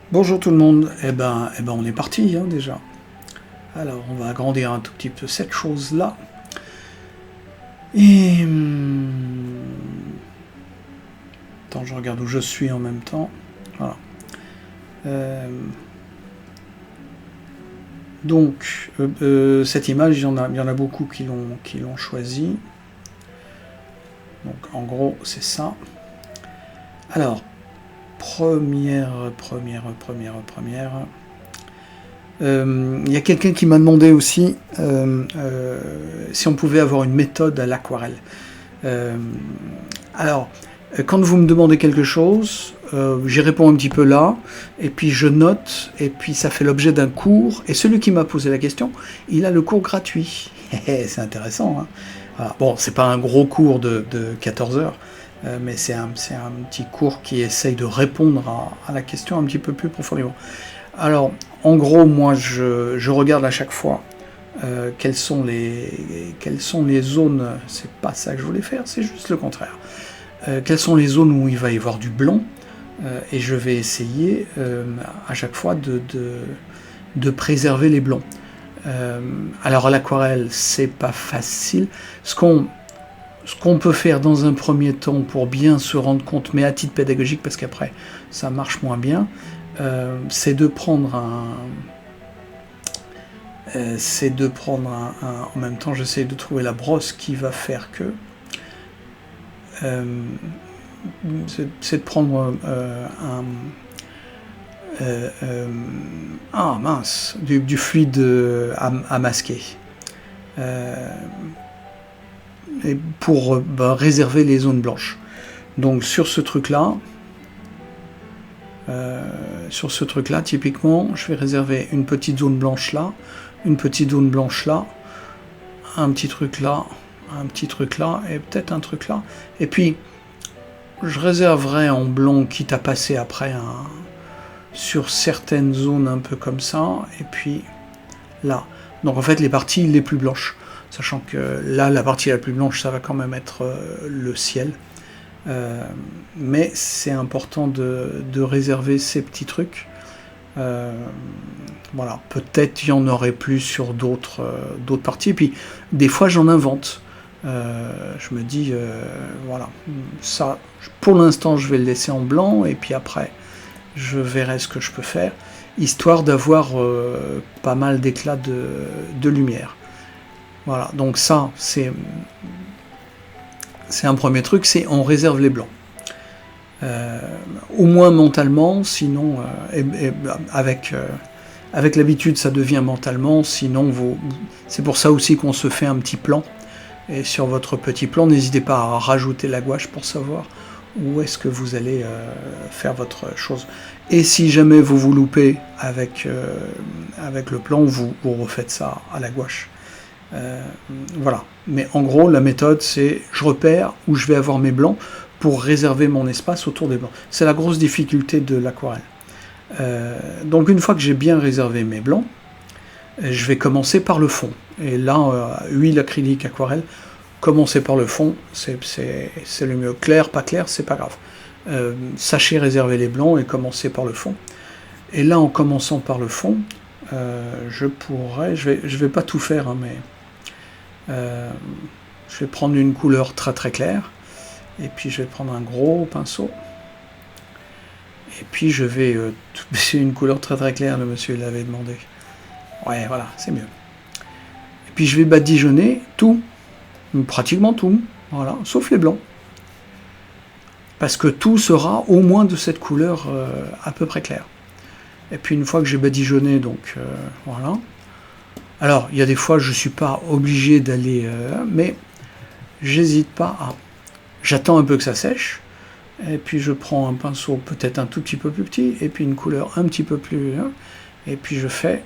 Bonjour tout le monde, on est parti déjà. Alors on va agrandir un tout petit peu cette chose-là. Et... Attends, je regarde où je suis en même temps. Voilà. Donc, cette image, il y en a beaucoup qui l'ont choisi. Donc en gros, c'est ça. Alors, première. Il y a quelqu'un qui m'a demandé aussi si on pouvait avoir une méthode à l'aquarelle. Alors, quand vous me demandez quelque chose, j'y réponds un petit peu là, et puis je note, et puis ça fait l'objet d'un cours, et celui qui m'a posé la question, il a le cours gratuit. C'est intéressant, hein. Voilà. Bon, c'est pas un gros cours de 14 heures, mais c'est un petit cours qui essaye de répondre à la question un petit peu plus profondément. Alors, en gros, moi, je regarde à chaque fois quelles sont les zones. C'est pas ça que je voulais faire, c'est juste le contraire. Quelles sont les zones où il va y avoir du blanc, et je vais essayer à chaque fois de préserver les blancs. Alors à l'aquarelle, c'est pas facile. Ce qu'on peut faire dans un premier temps pour bien se rendre compte, mais à titre pédagogique, parce qu'après ça marche moins bien, c'est de prendre en même temps, j'essaie de trouver la brosse qui va faire que. C'est de prendre du fluide à masquer. Et pour réserver les zones blanches. Donc sur ce truc-là, typiquement, je vais réserver une petite zone blanche là, une petite zone blanche là, un petit truc là, et peut-être un truc là. Et puis, je réserverai en blanc, quitte à passer après sur certaines zones un peu comme ça, et puis là. Donc en fait, les parties les plus blanches. Sachant que là, la partie la plus blanche, ça va quand même être le ciel. Mais c'est important de réserver ces petits trucs. Voilà, peut-être il y en aurait plus sur d'autres parties. Et puis, des fois, j'en invente. Je me dis, voilà, ça, pour l'instant, je vais le laisser en blanc, et puis après, je verrai ce que je peux faire, histoire d'avoir pas mal d'éclats de lumière. Voilà, donc ça, c'est un premier truc, c'est on réserve les blancs. Au moins mentalement, sinon, avec l'habitude, ça devient mentalement, sinon, c'est pour ça aussi qu'on se fait un petit plan. Et sur votre petit plan, n'hésitez pas à rajouter la gouache pour savoir où est-ce que vous allez faire votre chose. Et si jamais vous vous loupez avec le plan, vous refaites ça à la gouache. Voilà. Mais en gros, la méthode, c'est je repère où je vais avoir mes blancs pour réserver mon espace autour des blancs. C'est la grosse difficulté de l'aquarelle. Donc une fois que j'ai bien réservé mes blancs, je vais commencer par le fond. Et là, huile acrylique, aquarelle, commencer par le fond, c'est le mieux. Clair, pas clair, c'est pas grave. Sachez réserver les blancs et commencer par le fond. Et là, en commençant par le fond, je vais pas tout faire, hein, mais je vais prendre une couleur très très claire, et puis je vais prendre un gros pinceau, et puis je vais c'est une couleur très très claire, le monsieur l'avait demandé. Ouais, voilà, c'est mieux. Et puis je vais badigeonner tout, pratiquement tout, voilà, sauf les blancs. Parce que tout sera au moins de cette couleur à peu près claire. Et puis une fois que j'ai badigeonné, donc voilà. Alors, il y a des fois, je ne suis pas obligé d'aller, mais j'hésite pas à... J'attends un peu que ça sèche, et puis je prends un pinceau peut-être un tout petit peu plus petit, et puis une couleur un petit peu plus... et puis je fais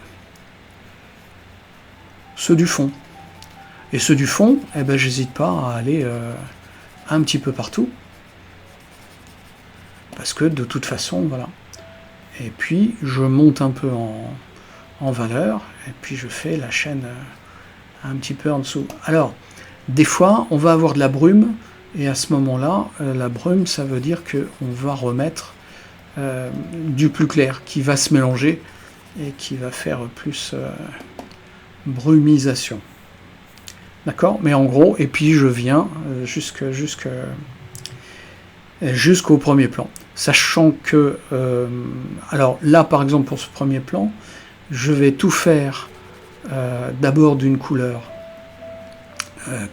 ceux du fond. Et ceux du fond, eh ben, j'hésite pas à aller un petit peu partout, parce que de toute façon, voilà. Et puis, je monte un peu en valeur, et puis je fais la chaîne un petit peu en dessous. Alors, des fois, on va avoir de la brume, et à ce moment-là, la brume, ça veut dire qu'on va remettre du plus clair qui va se mélanger et qui va faire plus brumisation. D'accord? Mais en gros, et puis je viens jusqu'au premier plan. Sachant que, alors là par exemple pour ce premier plan, je vais tout faire d'abord d'une couleur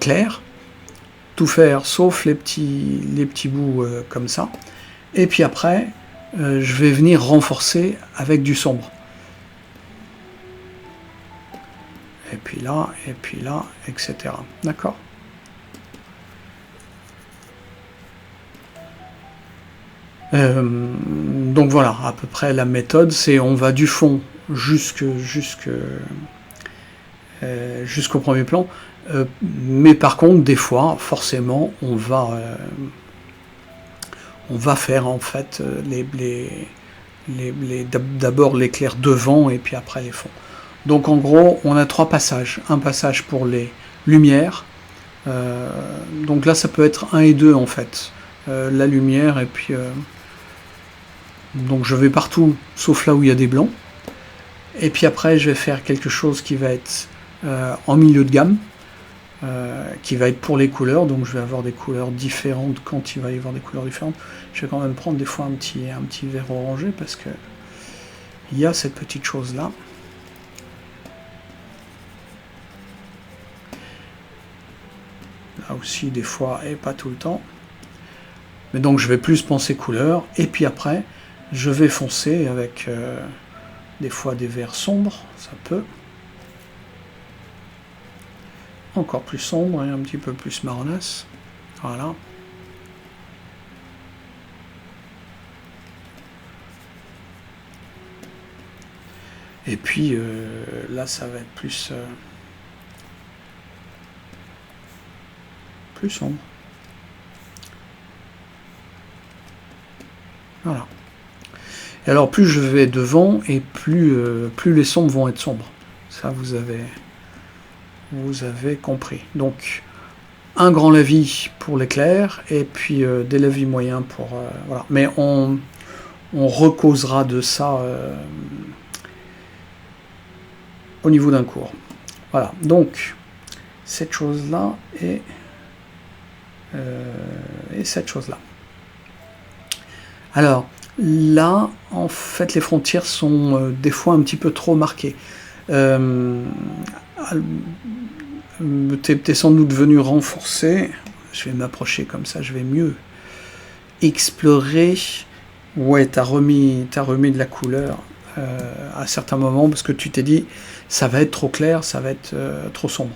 claire, tout faire sauf les petits bouts comme ça, et puis après je vais venir renforcer avec du sombre. Et puis là, etc. D'accord? Donc voilà, à peu près la méthode, c'est on va du fond jusqu'au premier plan, mais par contre, des fois, forcément, on va faire en fait d'abord l'éclair devant et puis après les fonds. Donc en gros, on a 3 passages. Un passage pour les lumières, donc là ça peut être 1 et 2 en fait. La lumière et puis... donc je vais partout, sauf là où il y a des blancs. Et puis après, je vais faire quelque chose qui va être en milieu de gamme, qui va être pour les couleurs. Donc je vais avoir des couleurs différentes quand il va y avoir des couleurs différentes. Je vais quand même prendre des fois un petit vert orangé parce que il y a cette petite chose là. Là aussi des fois et pas tout le temps. Mais donc je vais plus penser couleur. Et puis après, je vais foncer avec des fois des verts sombres, ça peut. Encore plus sombre et un petit peu plus marronasse. Voilà. Et puis là, ça va être plus sombre. Voilà. Et alors plus je vais devant et plus les sombres vont être sombres. Ça vous avez compris. Donc un grand lavis pour l'éclair et puis des lavis moyens pour voilà. Mais on recausera de ça au niveau d'un cours. Voilà. Donc cette chose là et cette chose là. Alors là, en fait, les frontières sont des fois un petit peu trop marquées. T'es sans doute venu renforcer. Je vais m'approcher comme ça, je vais mieux explorer. Ouais, t'as remis de la couleur à certains moments parce que tu t'es dit ça va être trop clair, ça va être trop sombre.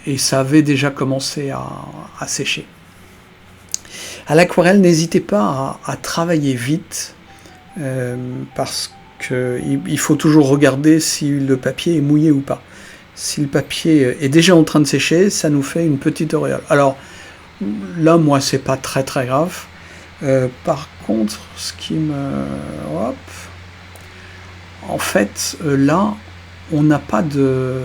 Et ça avait déjà commencé à sécher. À l'aquarelle, n'hésitez pas à travailler vite, parce qu'il faut toujours regarder si le papier est mouillé ou pas. Si le papier est déjà en train de sécher, ça nous fait une petite auréole. Alors là, moi, c'est pas très très grave. Par contre, ce qui me... Hop. En fait, là, on n'a pas de...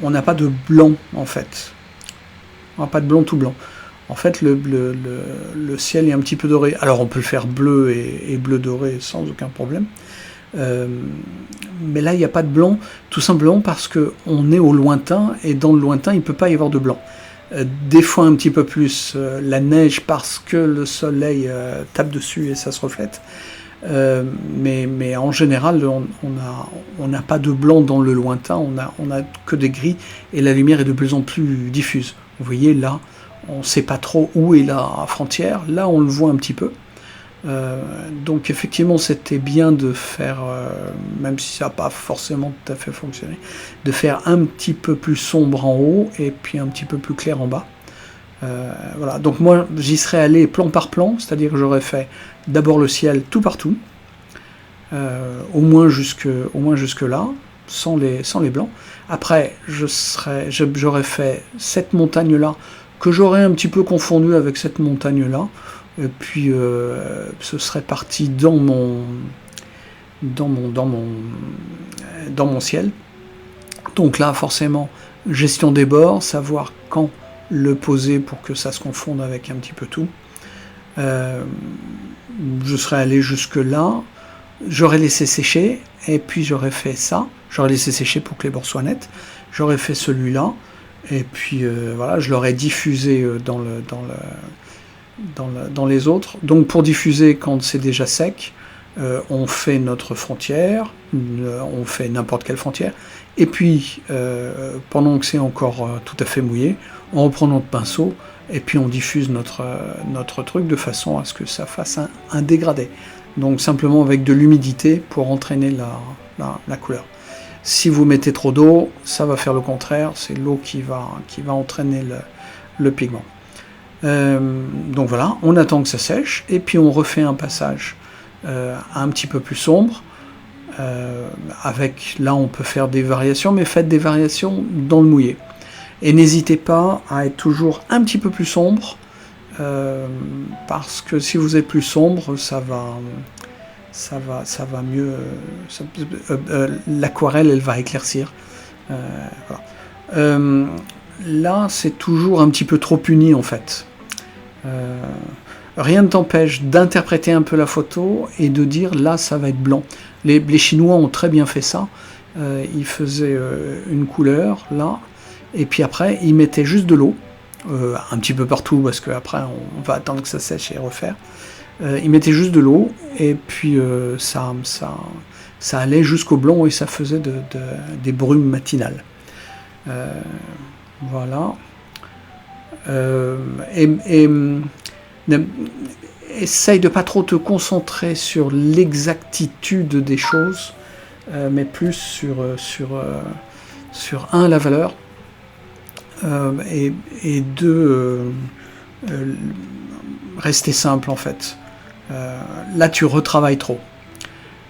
On n'a pas de blanc, en fait. On n'a pas de blanc tout blanc. En fait, le ciel est un petit peu doré. Alors, on peut le faire bleu et bleu doré sans aucun problème. Mais là, il n'y a pas de blanc, tout simplement parce qu'on est au lointain, et dans le lointain, il ne peut pas y avoir de blanc. Des fois, un petit peu plus la neige parce que le soleil tape dessus et ça se reflète. Mais en général, on n'a pas de blanc dans le lointain, on a que des gris, et la lumière est de plus en plus diffuse. Vous voyez, là, on ne sait pas trop où est la frontière. Là, on le voit un petit peu. Donc, effectivement, c'était bien de faire, même si ça n'a pas forcément tout à fait fonctionné, de faire un petit peu plus sombre en haut et puis un petit peu plus clair en bas. Voilà. Donc, moi, j'y serais allé plan par plan, c'est-à-dire que j'aurais fait d'abord le ciel tout partout, au moins jusque là, sans les blancs. Après, j'aurais fait cette montagne-là, que j'aurais un petit peu confondu avec cette montagne-là, et puis ce serait parti dans mon ciel. Donc là, forcément, gestion des bords, savoir quand le poser pour que ça se confonde avec un petit peu tout. Je serais allé jusque là, j'aurais laissé sécher, et puis j'aurais fait ça, j'aurais laissé sécher pour que les bords soient nets, j'aurais fait celui-là, et puis voilà, je l'aurais diffusé dans les autres. Donc pour diffuser quand c'est déjà sec, on fait notre frontière, on fait n'importe quelle frontière, et puis pendant que c'est encore tout à fait mouillé, on reprend notre pinceau, et puis on diffuse notre truc de façon à ce que ça fasse un dégradé. Donc simplement avec de l'humidité pour entraîner la couleur. Si vous mettez trop d'eau, ça va faire le contraire, c'est l'eau qui va entraîner le pigment. Donc voilà, on attend que ça sèche, et puis on refait un passage un petit peu plus sombre. Là on peut faire des variations, mais faites des variations dans le mouillé. Et n'hésitez pas à être toujours un petit peu plus sombre, parce que si vous êtes plus sombre, ça va mieux. L'aquarelle, elle va éclaircir. Voilà. Là, c'est toujours un petit peu trop uni en fait. Rien ne t'empêche d'interpréter un peu la photo et de dire là, ça va être blanc. Les Chinois ont très bien fait ça. Ils faisaient une couleur là. Et puis après, ils mettaient juste de l'eau, un petit peu partout, parce qu'après, on va attendre que ça sèche et refaire. Ils mettaient juste de l'eau, et puis ça allait jusqu'au blanc, et ça faisait des brumes matinales. Voilà. Essaye de pas trop te concentrer sur l'exactitude des choses, mais plus sur la valeur, et deux, rester simple en fait. Là tu retravailles trop.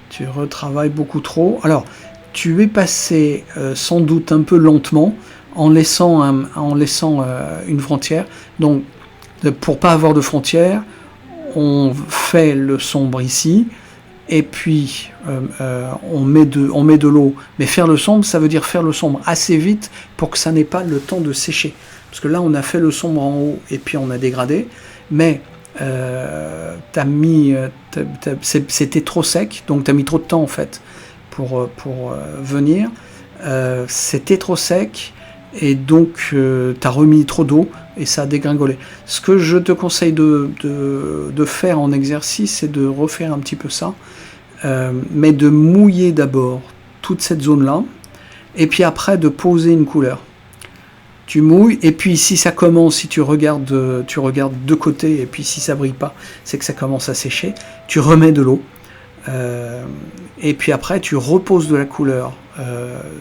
Tu retravailles beaucoup trop. Alors, tu es passé sans doute un peu lentement en laissant une frontière. Donc, pour pas avoir de frontière, on fait le sombre ici, et puis on met de l'eau. Mais faire le sombre, ça veut dire faire le sombre assez vite pour que ça n'ait pas le temps de sécher. Parce que là, on a fait le sombre en haut, et puis on a dégradé. Mais c'était trop sec, donc tu as mis trop de temps en fait pour venir. C'était trop sec, et donc tu as remis trop d'eau, et ça a dégringolé. Ce que je te conseille de faire en exercice, c'est de refaire un petit peu ça, mais de mouiller d'abord toute cette zone-là, et puis après de poser une couleur. Tu mouilles, et puis si ça commence, si tu regardes de côté, et puis si ça brille pas, c'est que ça commence à sécher, tu remets de l'eau, et puis après tu reposes de la couleur,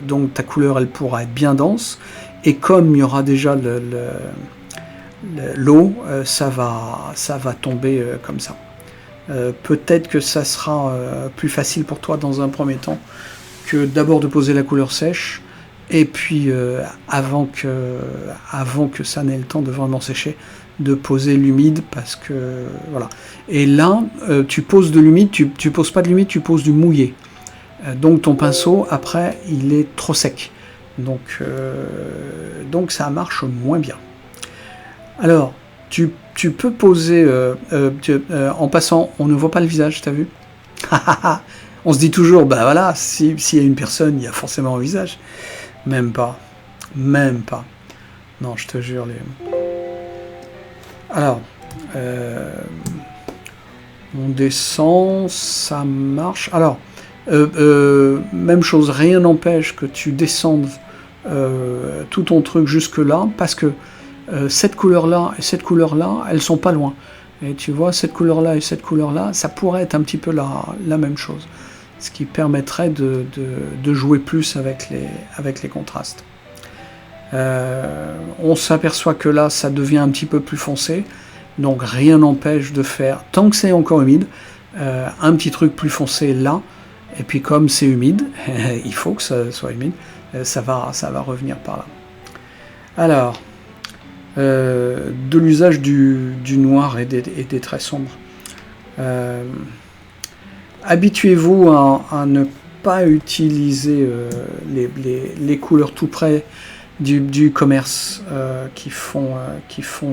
donc ta couleur elle pourra être bien dense, et comme il y aura déjà l'eau, ça va tomber comme ça. Peut-être que ça sera plus facile pour toi dans un premier temps que d'abord de poser la couleur sèche, et puis avant que ça n'ait le temps de vraiment sécher, de poser l'humide, parce que voilà. Et là, tu poses de l'humide, tu poses pas de l'humide, tu poses du mouillé. Donc ton pinceau, après, il est trop sec. Donc ça marche moins bien. Alors, tu peux poser, en passant, on ne voit pas le visage, t'as vu? On se dit toujours, bah voilà, s'il y a une personne, il y a forcément un visage. Même pas. Non, je te jure. Alors, on descend, ça marche. Alors, même chose, rien n'empêche que tu descendes tout ton truc jusque là, parce que cette couleur-là et cette couleur-là, elles sont pas loin. Et tu vois, cette couleur-là et cette couleur-là, ça pourrait être un petit peu la même chose. Ce qui permettrait de jouer plus avec les contrastes. On s'aperçoit que là, ça devient un petit peu plus foncé, donc rien n'empêche de faire, tant que c'est encore humide, un petit truc plus foncé là, et puis comme c'est humide, il faut que ça soit humide, ça va revenir par là. Alors, de l'usage du noir et des traits sombres. Habituez-vous à ne pas utiliser les couleurs tout près du commerce qui font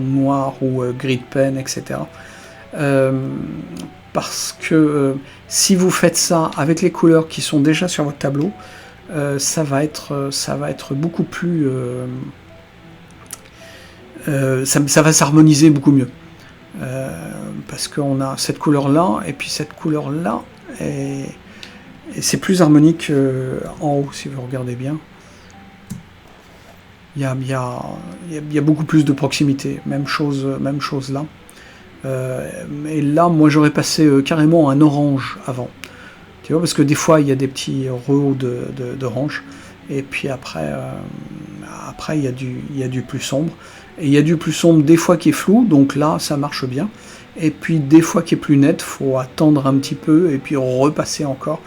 noir ou gris de pen, etc. parce que si vous faites ça avec les couleurs qui sont déjà sur votre tableau, ça va être beaucoup plus... ça va s'harmoniser beaucoup mieux. Parce qu'on a cette couleur-là, et puis cette couleur-là, et c'est plus harmonique en haut, si vous regardez bien. Il y a beaucoup plus de proximité, même chose là. Et là, moi, j'aurais passé carrément un orange avant. Tu vois, parce que des fois, il y a des petits rehaus d'orange. Et puis après, il y a du plus sombre. Et il y a du plus sombre des fois qui est flou, donc là, ça marche bien. Et puis des fois qui est plus net, faut attendre un petit peu et puis repasser encore.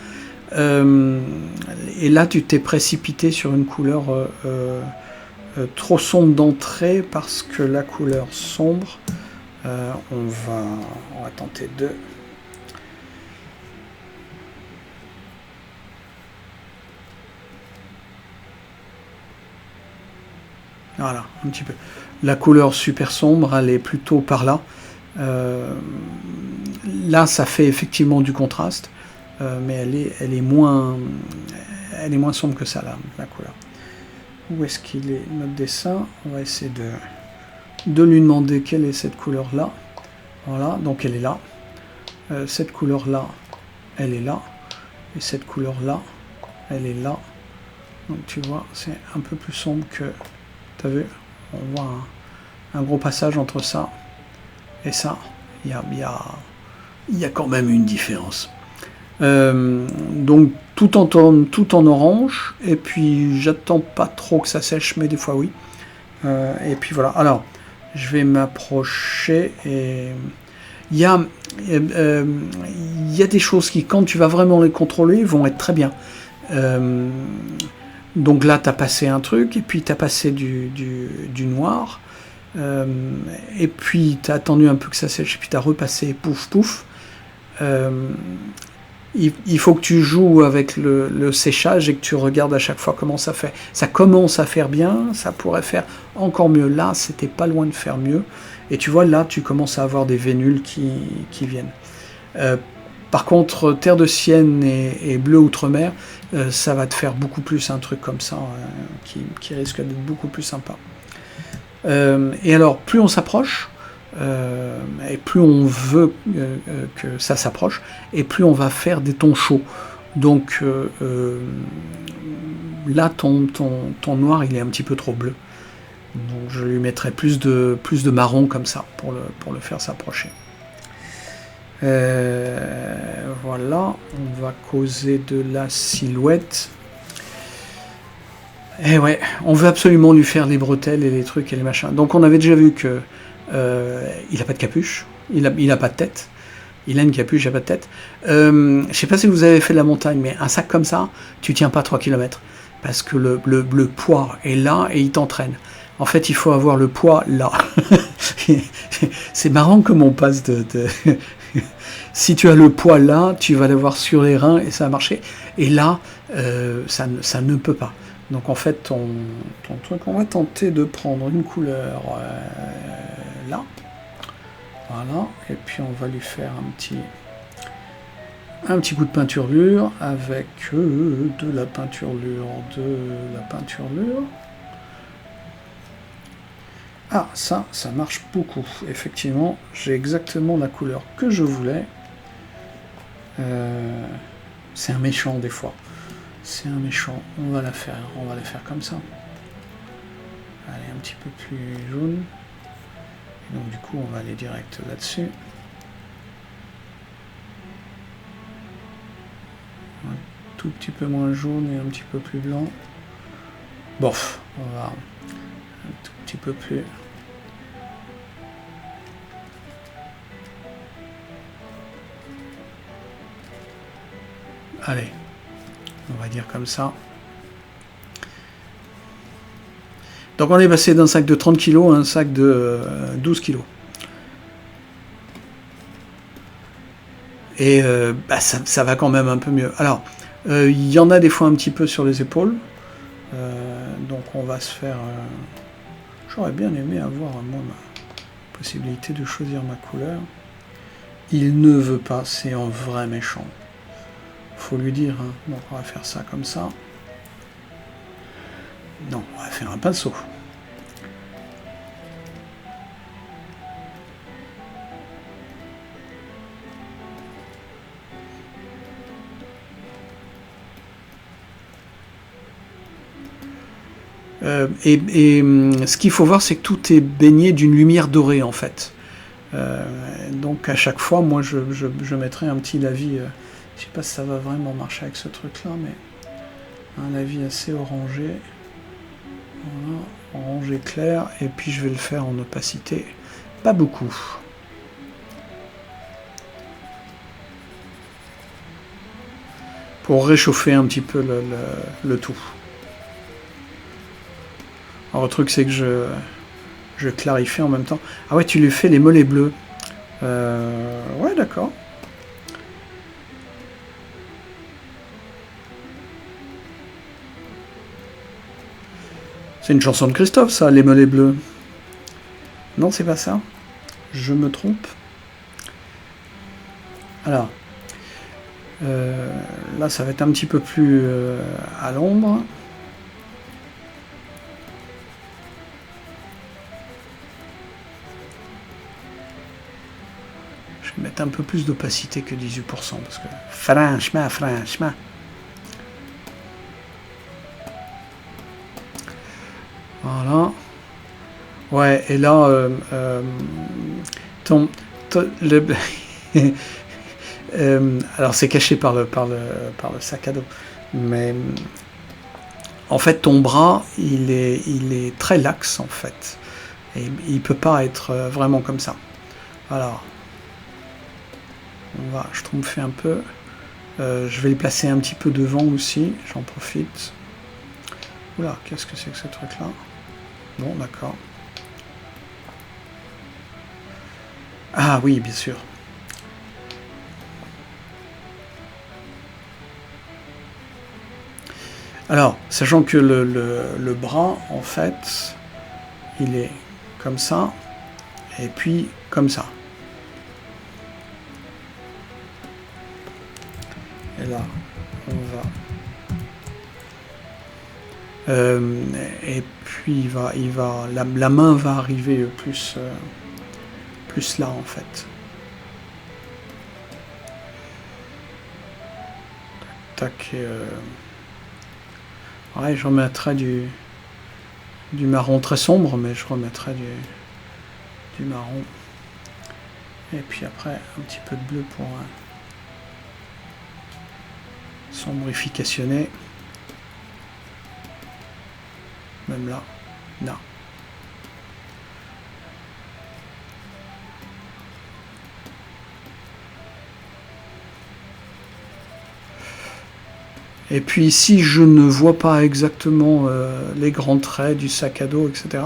Et là, tu t'es précipité sur une couleur trop sombre d'entrée parce que la couleur sombre, on va tenter de... Voilà, un petit peu. La couleur super sombre, elle est plutôt par là. Là, ça fait effectivement du contraste, mais elle est moins sombre que ça, là, la couleur. Où est-ce qu'il est, notre dessin? On va essayer de lui demander quelle est cette couleur-là. Voilà, donc elle est là. Cette couleur-là, elle est là. Et cette couleur-là, elle est là. Donc tu vois, c'est un peu plus sombre que... T'as vu? On voit un gros passage entre ça et ça. Il y a quand même une différence. Donc tout en orange, et puis j'attends pas trop que ça sèche, mais des fois oui. Et puis voilà. Alors, je vais m'approcher et il y a des choses qui, quand tu vas vraiment les contrôler, vont être très bien. Donc là, tu as passé un truc, et puis tu as passé du noir, et puis tu as attendu un peu que ça sèche, et puis tu as repassé pouf pouf. Il faut que tu joues avec le séchage et que tu regardes à chaque fois comment ça fait. Ça commence à faire bien, ça pourrait faire encore mieux. Là, c'était pas loin de faire mieux. Et tu vois, là, tu commences à avoir des vénules qui viennent. Par contre, Terre de Sienne et Bleu Outre-mer, ça va te faire beaucoup plus un truc comme ça, qui risque d'être beaucoup plus sympa. Et alors, plus on s'approche, et plus on veut que ça s'approche, et plus on va faire des tons chauds. Donc là, ton noir, il est un petit peu trop bleu. Donc je lui mettrai plus de marron comme ça, pour le faire s'approcher. Voilà, on va causer de la silhouette. Et ouais, on veut absolument lui faire les bretelles et les trucs et les machins. Donc on avait déjà vu que il n'a pas de capuche, il a pas de tête. Il a une capuche, il n'a pas de tête. Je sais pas si vous avez fait de la montagne, mais un sac comme ça, tu tiens pas 3 km. Parce que le poids est là et il t'entraîne. En fait, il faut avoir le poids là. C'est marrant comme on passe si tu as le poids là, tu vas l'avoir sur les reins et ça va marcher. Et là, ça ne peut pas. Donc en fait, ton truc, on va tenter de prendre une couleur là. Voilà. Et puis on va lui faire un petit coup de peinturlure avec de la peinturlure. Ah, ça marche beaucoup. Effectivement, j'ai exactement la couleur que je voulais. C'est un méchant des fois. C'est un méchant. On va la faire comme ça. Allez, un petit peu plus jaune. Et donc du coup, on va aller direct là-dessus. Un tout petit peu moins jaune et un petit peu plus blanc. Bof, on va un tout petit peu plus. Allez, on va dire comme ça. Donc on est passé d'un sac de 30 kg à un sac de 12 kg. Et ça va quand même un peu mieux. Alors, il y en a des fois un petit peu sur les épaules. Donc on va se faire... J'aurais bien aimé avoir moi ma possibilité de choisir ma couleur. Il ne veut pas, c'est un vrai méchant. Faut lui dire, hein. Donc on va faire ça comme ça. Non, on va faire un pinceau. Ce qu'il faut voir, c'est que tout est baigné d'une lumière dorée, en fait. Donc à chaque fois, moi, je mettrai un petit lavis. Je sais pas si ça va vraiment marcher avec ce truc-là, mais un lavis assez orangé. Voilà, orangé clair. Et puis je vais le faire en opacité. Pas beaucoup. Pour réchauffer un petit peu le tout. Alors le truc, c'est que je clarifie en même temps. Ah ouais, tu lui fais les mollets bleus. Ouais, d'accord. C'est une chanson de Christophe, ça, les mollets bleus. Non, c'est pas ça. Je me trompe. Alors, là, ça va être un petit peu plus à l'ombre. Je vais mettre un peu plus d'opacité que 18%, parce que franchement. Voilà. Ouais, et là, alors c'est caché par le sac à dos, mais en fait ton bras il est très laxe en fait, et il peut pas être vraiment comme ça. Alors on va schtroumpfer un peu. Je vais le placer un petit peu devant aussi, j'en profite. Oula, qu'est-ce que c'est que ce truc là? Bon, d'accord. Ah oui, bien sûr. Alors, sachant que le bras, en fait, il est comme ça, et puis comme ça. Et là, on va... et puis la main va arriver plus là, en fait. Tac, ouais, je remettrai du marron très sombre, mais je remettrai du marron. Et puis après, un petit peu de bleu pour sombrificationner. Même là, non. Et puis si je ne vois pas exactement les grands traits du sac à dos, etc.,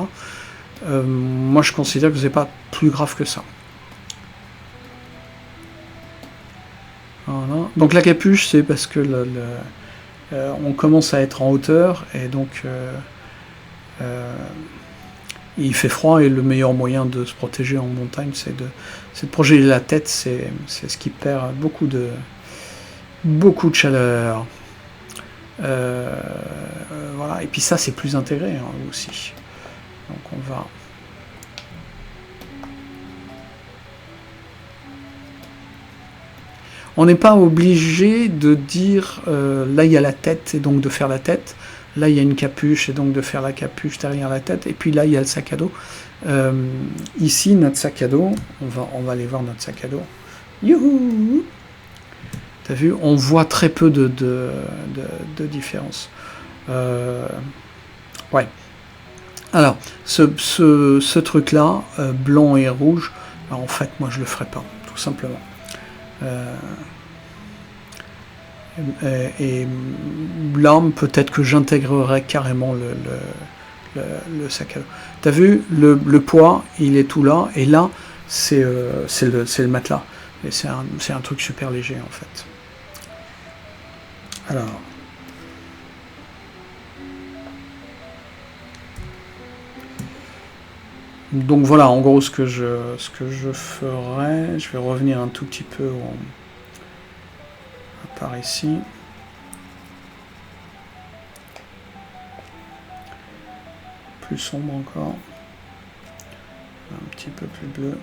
moi je considère que c'est pas plus grave que ça. Voilà. Donc la capuche, c'est parce que on commence à être en hauteur, et donc il fait froid, et le meilleur moyen de se protéger en montagne, c'est de protéger la tête, c'est ce qui perd beaucoup de chaleur. Voilà, et puis ça c'est plus intégré hein, aussi. Donc on va... On n'est pas obligé de dire là il y a la tête, et donc de faire la tête. Là il y a une capuche, et donc de faire la capuche derrière la tête. Et puis là il y a le sac à dos. Ici notre sac à dos, on va aller voir notre sac à dos. Youhou! T'as vu, on voit très peu de différence. Ouais. Alors, ce truc-là, blanc et rouge, en fait, moi, je le ferai pas, tout simplement. Et là, peut-être que j'intégrerai carrément le sac à dos. T'as vu, le poids, il est tout là, et là, c'est le matelas. Et c'est un truc super léger, en fait. Alors... Donc voilà, en gros, ce que je ferai, je vais revenir un tout petit peu par ici. Plus sombre encore. Un petit peu plus bleu.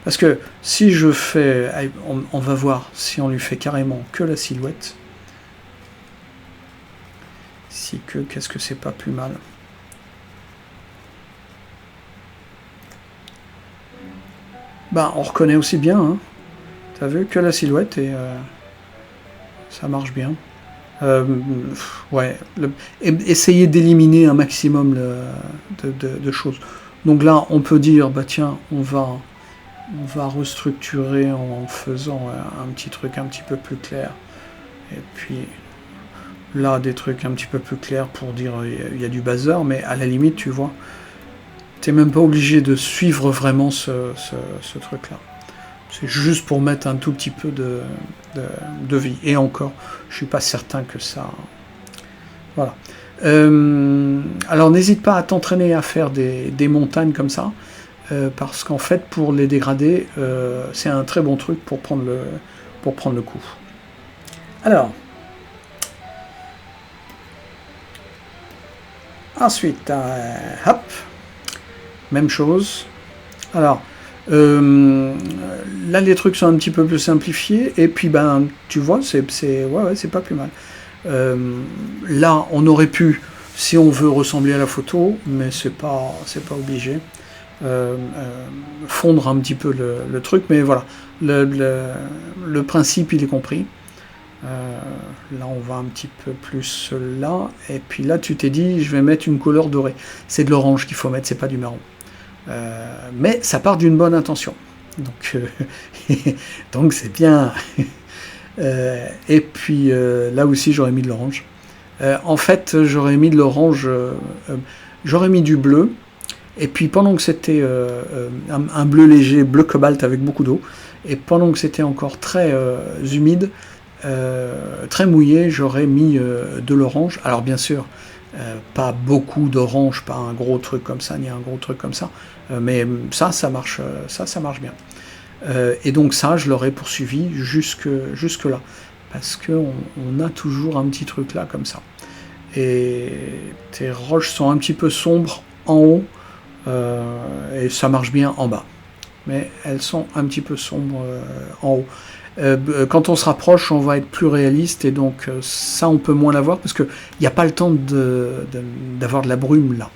Parce que si je fais, on va voir si on lui fait carrément que la silhouette. Si que, qu'est-ce que c'est pas plus mal. Bah, on reconnaît aussi bien, hein. T'as vu que la silhouette et ça marche bien. Ouais, essayer d'éliminer un maximum de choses. Donc là, on peut dire, bah tiens, on va restructurer en faisant un petit truc un petit peu plus clair. Et puis là, des trucs un petit peu plus clairs pour dire il y a du bazar, mais à la limite, tu vois, t'es même pas obligé de suivre vraiment ce truc-là. C'est juste pour mettre un tout petit peu de vie. Et encore, je suis pas certain que ça... Voilà. Alors n'hésite pas à t'entraîner à faire des montagnes comme ça, parce qu'en fait, pour les dégrader, c'est un très bon truc pour prendre le coup. Alors, ensuite, hop, même chose. Alors, là les trucs sont un petit peu plus simplifiés, et puis ben, tu vois, c'est pas plus mal. Là, on aurait pu, si on veut ressembler à la photo, mais c'est pas obligé. Fondre un petit peu le truc, mais voilà, le principe il est compris. Là on va un petit peu plus là, et puis là tu t'es dit je vais mettre une couleur dorée. C'est de l'orange qu'il faut mettre, c'est pas du marron. Mais ça part d'une bonne intention. Donc donc c'est bien. Et puis là aussi j'aurais mis de l'orange. En fait j'aurais mis de l'orange, j'aurais mis du bleu. Et puis pendant que c'était un bleu léger, bleu cobalt avec beaucoup d'eau, et pendant que c'était encore très humide, très mouillé, j'aurais mis de l'orange. Alors bien sûr, pas beaucoup d'orange, pas un gros truc comme ça, ni un gros truc comme ça, mais ça marche bien. Et donc ça, je l'aurais poursuivi jusque là, parce qu'on a toujours un petit truc là comme ça. Et tes roches sont un petit peu sombres en haut, et ça marche bien en bas. Mais elles sont un petit peu sombres en haut. Quand on se rapproche, on va être plus réaliste, et donc ça, on peut moins l'avoir, parce qu'il n'y a pas le temps d'avoir de la brume là.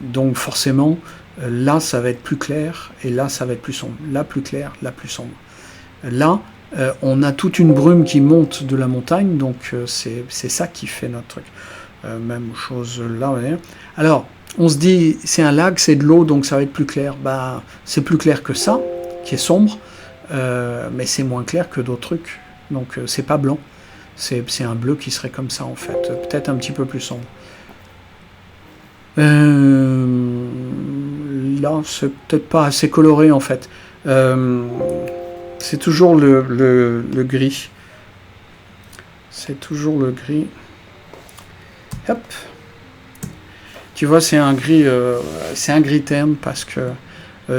Donc forcément, là, ça va être plus clair, et là, ça va être plus sombre. Là, plus clair, là, plus sombre. Là, on a toute une brume qui monte de la montagne, donc c'est ça qui fait notre truc. Même chose là. Alors, on se dit, c'est un lac, c'est de l'eau, donc ça va être plus clair. Bah, c'est plus clair que ça, qui est sombre, mais c'est moins clair que d'autres trucs. Donc, c'est pas blanc. C'est un bleu qui serait comme ça, en fait. Peut-être un petit peu plus sombre. Là, c'est peut-être pas assez coloré, en fait. C'est toujours le gris. C'est toujours le gris. Hop. Tu vois, c'est un gris terne, parce que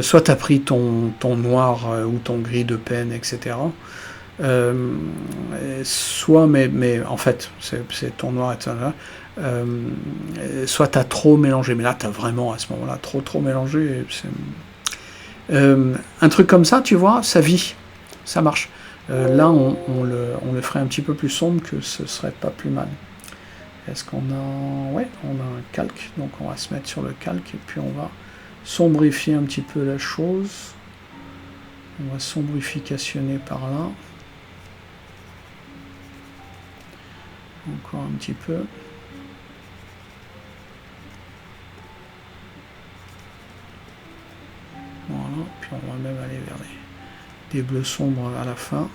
soit tu as pris ton noir ou ton gris de peine, etc. Soit, mais en fait, c'est ton noir, etc. Soit tu as trop mélangé, mais là tu as vraiment à ce moment-là trop mélangé. Un truc comme ça, tu vois, ça vit, ça marche. Là, on le ferait un petit peu plus sombre, que ce serait pas plus mal. Est-ce qu'on a... Ouais, on a un calque, donc on va se mettre sur le calque, et puis on va sombrifier un petit peu la chose. On va sombrificationner par là. Encore un petit peu. Voilà, puis on va même aller vers des bleus sombres à la fin.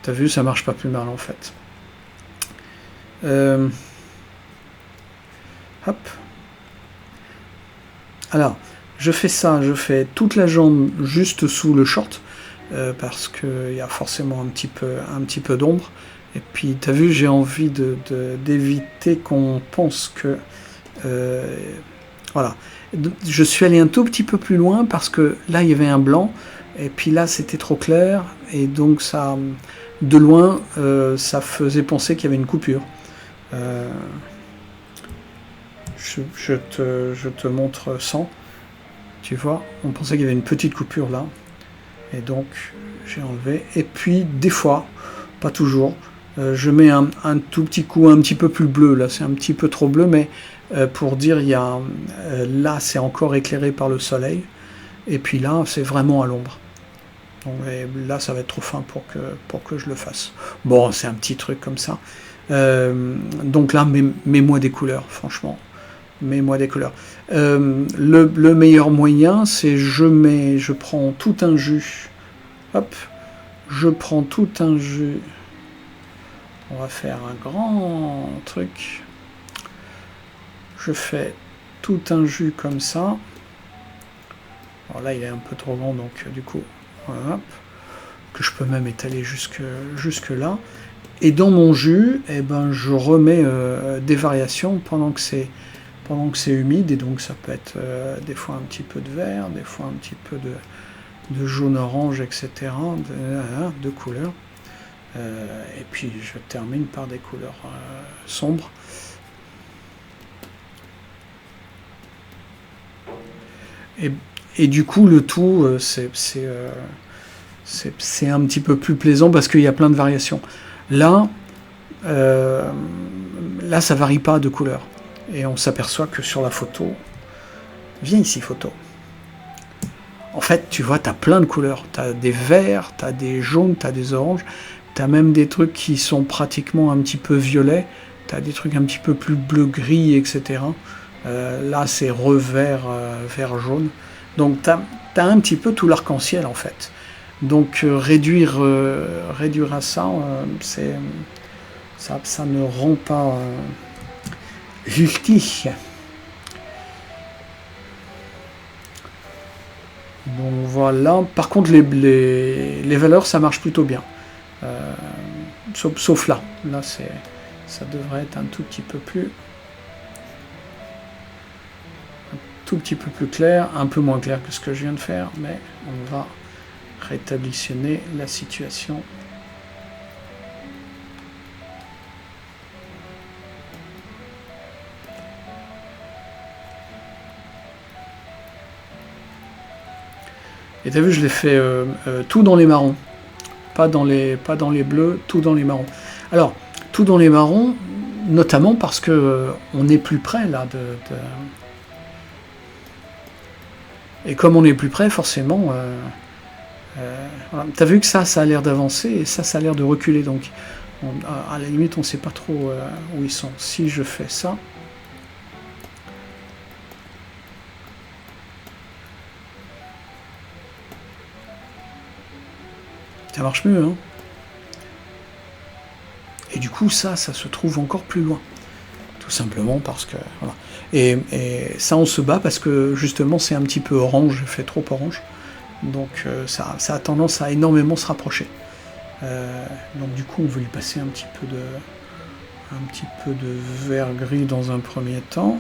T'as vu, ça marche pas plus mal en fait. Hop. Alors, je fais ça, je fais toute la jambe juste sous le short, parce qu'il y a forcément un petit peu d'ombre. Et puis, tu as vu, j'ai envie d'éviter qu'on pense que... voilà. Je suis allé un tout petit peu plus loin parce que là, il y avait un blanc. Et puis là, c'était trop clair. Et donc, ça, de loin, ça faisait penser qu'il y avait une coupure. Je te montre sans. Tu vois, on pensait qu'il y avait une petite coupure là. Et donc, j'ai enlevé. Et puis, des fois, pas toujours, je mets un tout petit coup un petit peu plus bleu. Là, c'est un petit peu trop bleu, mais pour dire, il y a, là, c'est encore éclairé par le soleil. Et puis là, c'est vraiment à l'ombre. Là, ça va être trop fin pour que je le fasse. Bon, c'est un petit truc comme ça. Donc là, mets-moi des couleurs, franchement. Mets-moi des couleurs. Le meilleur moyen, c'est je prends tout un jus. Hop, je prends tout un jus. On va faire un grand truc. Je fais tout un jus comme ça. Alors là, il est un peu trop grand, donc du coup, voilà, que je peux même étaler jusque là. Et dans mon jus, eh ben, je remets des variations pendant que c'est humide, et donc ça peut être des fois un petit peu de vert, des fois un petit peu de jaune-orange, etc., de couleurs. Et puis je termine par des couleurs sombres. Et du coup, le tout, c'est un petit peu plus plaisant parce qu'il y a plein de variations. Là, ça varie pas de couleur. Et on s'aperçoit que sur la photo, viens ici photo. En fait, tu vois, tu as plein de couleurs. Tu as des verts, tu as des jaunes, tu as des oranges, tu as même des trucs qui sont pratiquement un petit peu violets, tu as des trucs un petit peu plus bleu-gris, etc. Là, c'est revers, vert jaune. Donc, tu as un petit peu tout l'arc-en-ciel, en fait. Donc, réduire à ça, ça ne rend pas... justice. Donc voilà. Par contre, les valeurs, ça marche plutôt bien. Sauf là. Là, ça devrait être un tout petit peu plus clair, un peu moins clair que ce que je viens de faire, mais on va rétablissionner la situation. Et t'as vu, je l'ai fait tout dans les marrons, pas dans les bleus, tout dans les marrons. Alors, tout dans les marrons, notamment parce que on est plus près là et comme on est plus près, forcément, voilà. T'as vu que ça a l'air d'avancer et ça a l'air de reculer. Donc, à la limite, on ne sait pas trop où ils sont. Si je fais ça, ça marche mieux, hein. Et du coup, ça se trouve encore plus loin. Tout simplement parce que... Voilà. Et ça, on se bat parce que, justement, c'est un petit peu orange, fait trop orange. Donc, ça a tendance à énormément se rapprocher. Donc, du coup, on veut lui passer un petit peu de vert-gris dans un premier temps.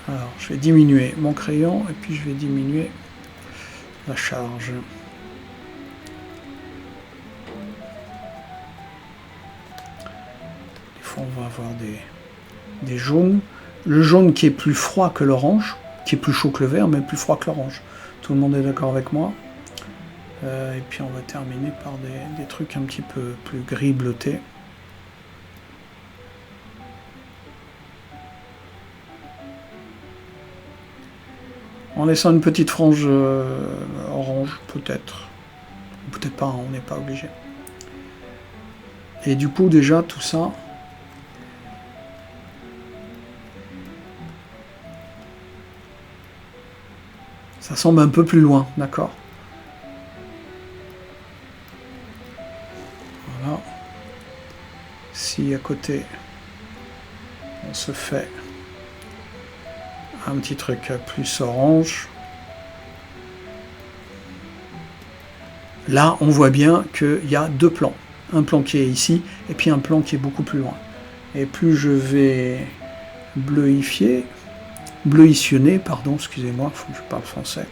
Alors, je vais diminuer mon crayon, et puis je vais diminuer la charge. On va avoir des jaunes. Le jaune qui est plus froid que l'orange, qui est plus chaud que le vert, mais plus froid que l'orange. Tout le monde est d'accord avec moi. Et puis on va terminer par des trucs un petit peu plus gris bleutés. En laissant une petite frange orange, peut-être. Peut-être pas, on n'est pas obligé. Et du coup, déjà, tout ça... Ça semble un peu plus loin, d'accord? Voilà. Si à côté, on se fait un petit truc plus orange. Là, on voit bien qu'il y a deux plans. un plan qui est ici, et puis un plan qui est beaucoup plus loin. Et plus je vais bleuitionner, pardon, excusez-moi, faut que je parle français.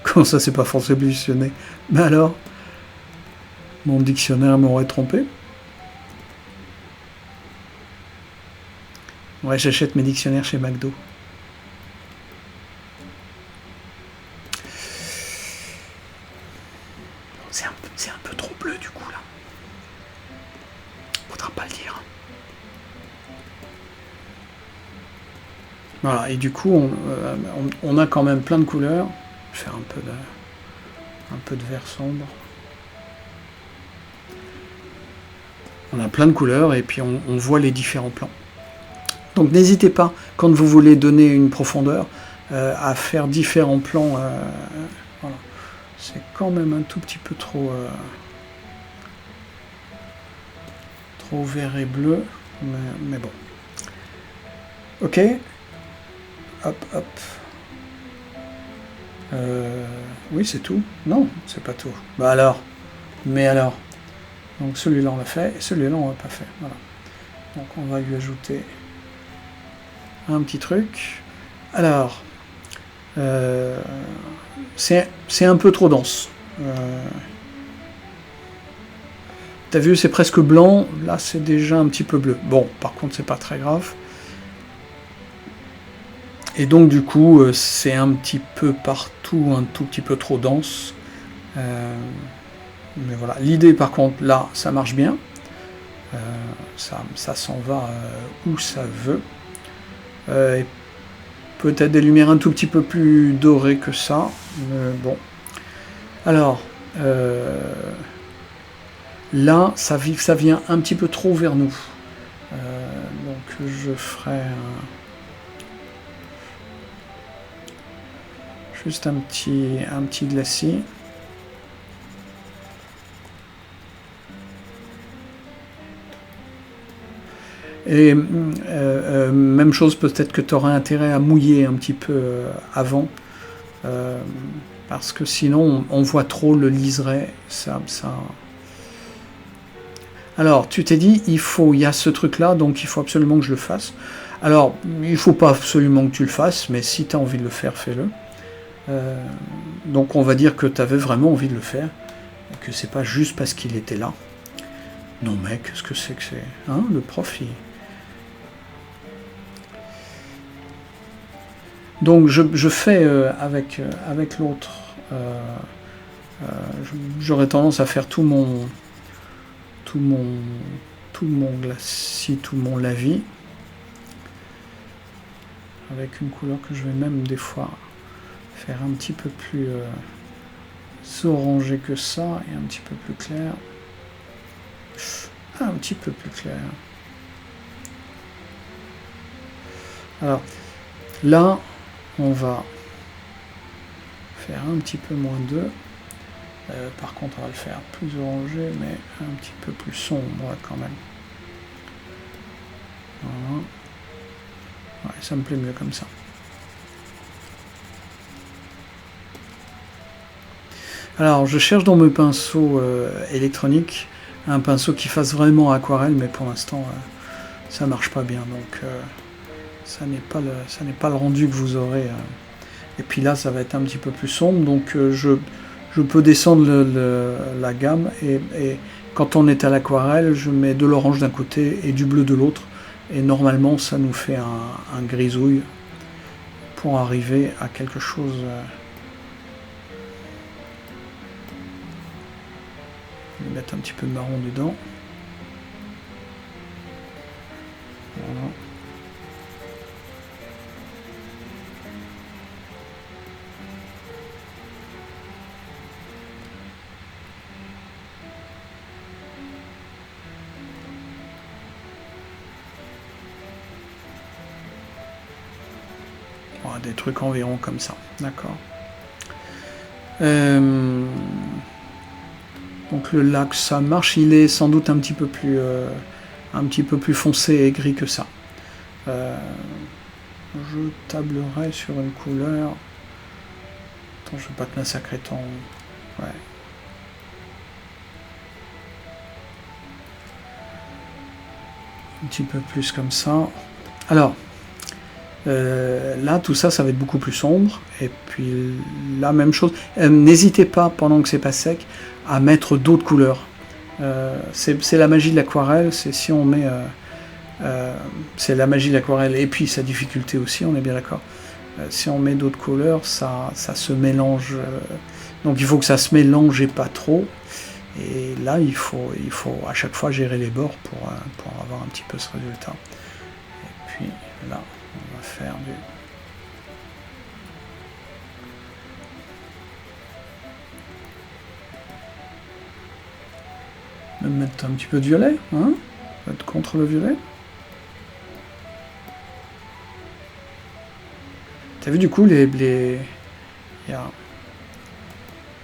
Comment ça, c'est pas français, bleuitionner? Ben alors, mon dictionnaire m'aurait trompé. Ouais, j'achète mes dictionnaires chez McDo. C'est un peu trop bleu du coup là. Faudra pas le dire. Voilà, et du coup on a quand même plein de couleurs. Je vais faire un peu de vert sombre. On a plein de couleurs et puis on voit les différents plans. Donc n'hésitez pas, quand vous voulez donner une profondeur, à faire différents plans. Voilà. C'est quand même un tout petit peu trop vert et bleu, mais bon. Ok. Hop, hop. Oui, c'est tout. Non, c'est pas tout. Bah alors. Mais alors. Donc celui-là on l'a fait, et celui-là on l'a pas fait. Voilà. Donc on va lui ajouter un petit truc. Alors, c'est un peu trop dense. T'as vu, c'est presque blanc. Là, c'est déjà un petit peu bleu. Bon, par contre, c'est pas très grave. Et donc, du coup, c'est un petit peu partout, un tout petit peu trop dense. Mais voilà. L'idée, par contre, là, ça marche bien. Ça s'en va où ça veut. Et peut-être des lumières un tout petit peu plus dorées que ça. Mais bon. Alors, là, ça vient un petit peu trop vers nous. Donc, je ferai juste un petit glacis. Et même chose, peut-être que tu auras intérêt à mouiller un petit peu avant, parce que sinon on voit trop le liseré. Ça. Alors, tu t'es dit, il y a ce truc-là, donc il faut absolument que je le fasse. Alors, il ne faut pas absolument que tu le fasses, mais si tu as envie de le faire, fais-le. Donc on va dire que tu avais vraiment envie de le faire, et que c'est pas juste parce qu'il était là. Non mec, qu'est-ce que c'est? Hein, le prof, Donc je fais avec l'autre, j'aurais tendance à faire tout mon glacis, tout mon lavis, avec une couleur que je vais même des fois faire un petit peu plus orangé que ça, et un petit peu plus clair. Un petit peu plus clair. Alors, là, on va faire un petit peu moins 2. Par contre, on va le faire plus orangé, mais un petit peu plus sombre quand même. Voilà. Ouais, ça me plaît mieux comme ça. Alors, je cherche dans mes pinceaux électroniques un pinceau qui fasse vraiment aquarelle, mais pour l'instant, ça marche pas bien. Donc, ça n'est pas le rendu que vous aurez. Et puis là, ça va être un petit peu plus sombre, donc je peux descendre la gamme, et quand on est à l'aquarelle, je mets de l'orange d'un côté et du bleu de l'autre, et normalement, ça nous fait un grisouille pour arriver à quelque chose. Je vais mettre un petit peu de marron dedans. Voilà. Voilà, des trucs environ comme ça, d'accord. Donc le lac, ça marche, il est sans doute un petit peu plus foncé et gris que ça. Je tablerai sur une couleur. Attends, je vais pas te massacrer ton. Ouais. Un petit peu plus comme ça. Alors, là, tout ça, ça va être beaucoup plus sombre. Et puis, la même chose. N'hésitez pas, pendant que c'est pas sec, à mettre d'autres couleurs. C'est la magie de l'aquarelle, c'est si on met... c'est la magie de l'aquarelle et puis sa difficulté aussi, on est bien d'accord. Si on met d'autres couleurs, ça se mélange. Donc il faut que ça se mélange et pas trop. Et là, il faut à chaque fois gérer les bords pour avoir un petit peu ce résultat. Et puis là, on va faire du... Même mettre un petit peu de violet, hein, être contre le violet. T'as vu du coup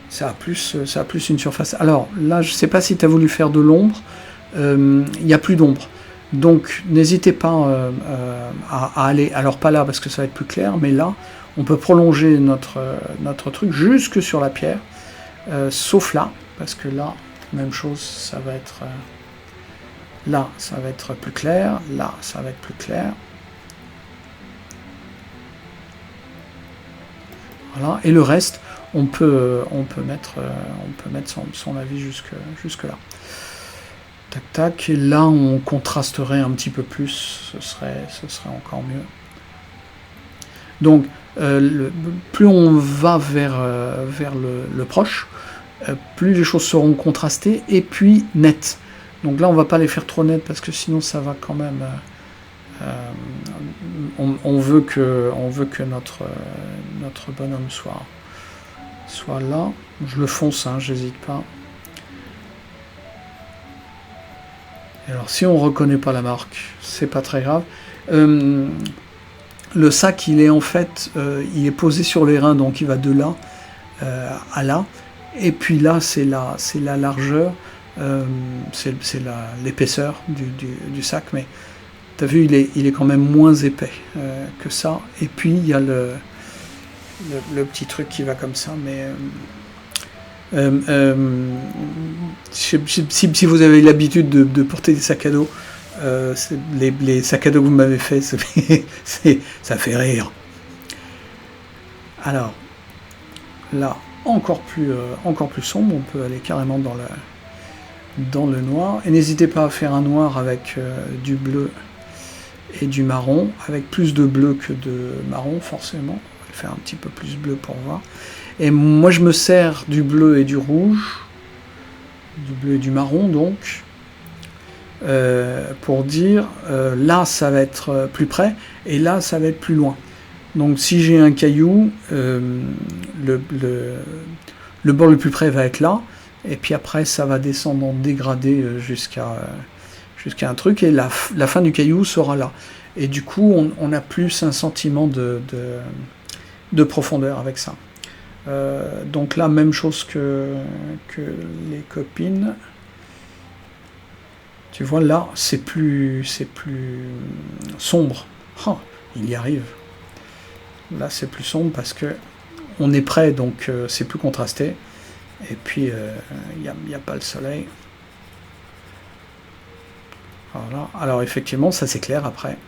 ça a plus une surface. Alors là, je sais pas si tu as voulu faire de l'ombre. Il n'y a plus d'ombre. Donc n'hésitez pas à aller, alors pas là parce que ça va être plus clair, mais là, on peut prolonger notre truc jusque sur la pierre, sauf là, parce que là, même chose, ça va être... là, ça va être plus clair, là, ça va être plus clair. Voilà, et le reste, on peut mettre son avis jusque là. Tac tac, et là on contrasterait un petit peu plus, ce serait encore mieux. Donc plus on va vers le proche, plus les choses seront contrastées et puis nettes. Donc là on va pas les faire trop nettes parce que sinon ça va quand même... on veut que notre bonhomme soit là. Je le fonce, hein, j'hésite pas. Et alors si on reconnaît pas la marque, c'est pas très grave. Le sac, il est en fait, il est posé sur les reins, donc il va de là à là. Et puis là, c'est la largeur, c'est l'épaisseur du sac, mais t'as vu, il est quand même moins épais que ça. Et puis il y a le petit truc qui va comme ça, mais si vous avez l'habitude de porter des sacs à dos, les sacs à dos que vous m'avez fait, ça fait rire. Alors là, encore plus sombre, on peut aller carrément dans le noir. Et n'hésitez pas à faire un noir avec du bleu et du marron, avec plus de bleu que de marron forcément. On va faire un petit peu plus bleu pour voir. Et moi je me sers du bleu et du rouge, du bleu et du marron donc, pour dire là ça va être plus près et là ça va être plus loin. Donc si j'ai un caillou, le bord le plus près va être là, et puis après ça va descendre en dégradé jusqu'à un truc, et la fin du caillou sera là. Et du coup on a plus un sentiment de profondeur avec ça. Donc là, même chose que les copines. Tu vois, là, c'est plus sombre. Oh, il y arrive. Là, c'est plus sombre parce que on est près, donc c'est plus contrasté. Et puis, il n'y a pas le soleil. Voilà. Alors, effectivement, ça s'éclaire après.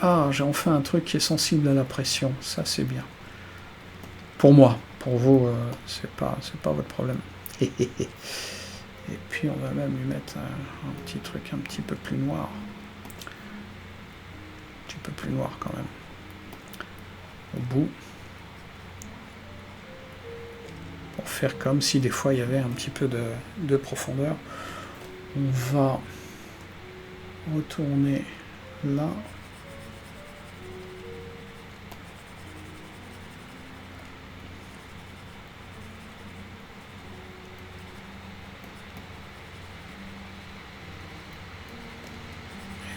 Ah, j'ai enfin un truc qui est sensible à la pression, ça c'est bien. Pour moi, pour vous, c'est pas votre problème. Et puis on va même lui mettre un petit truc un petit peu plus noir. Un petit peu plus noir quand même. Au bout. Pour faire comme si des fois il y avait un petit peu de profondeur. On va retourner là.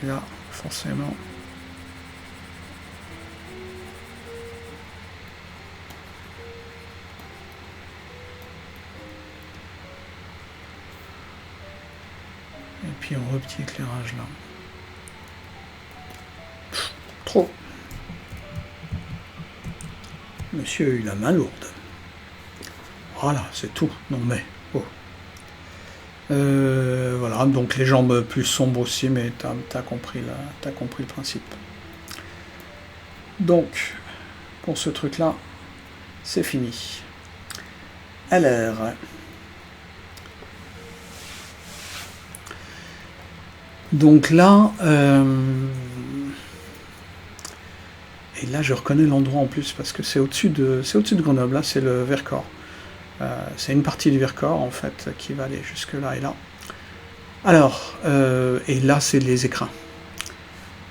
Et là, forcément, et puis un petit éclairage là. Trop. Monsieur a eu la main lourde. Voilà, c'est tout. Non mais, oh. Voilà, donc les jambes plus sombres aussi, mais t'as compris le principe. Donc, pour ce truc-là, c'est fini. Alors... Donc là, et là je reconnais l'endroit en plus parce que c'est au-dessus de Grenoble, là c'est le Vercors. C'est une partie du Vercors en fait qui va aller jusque là et là. Alors, et là c'est les écrins.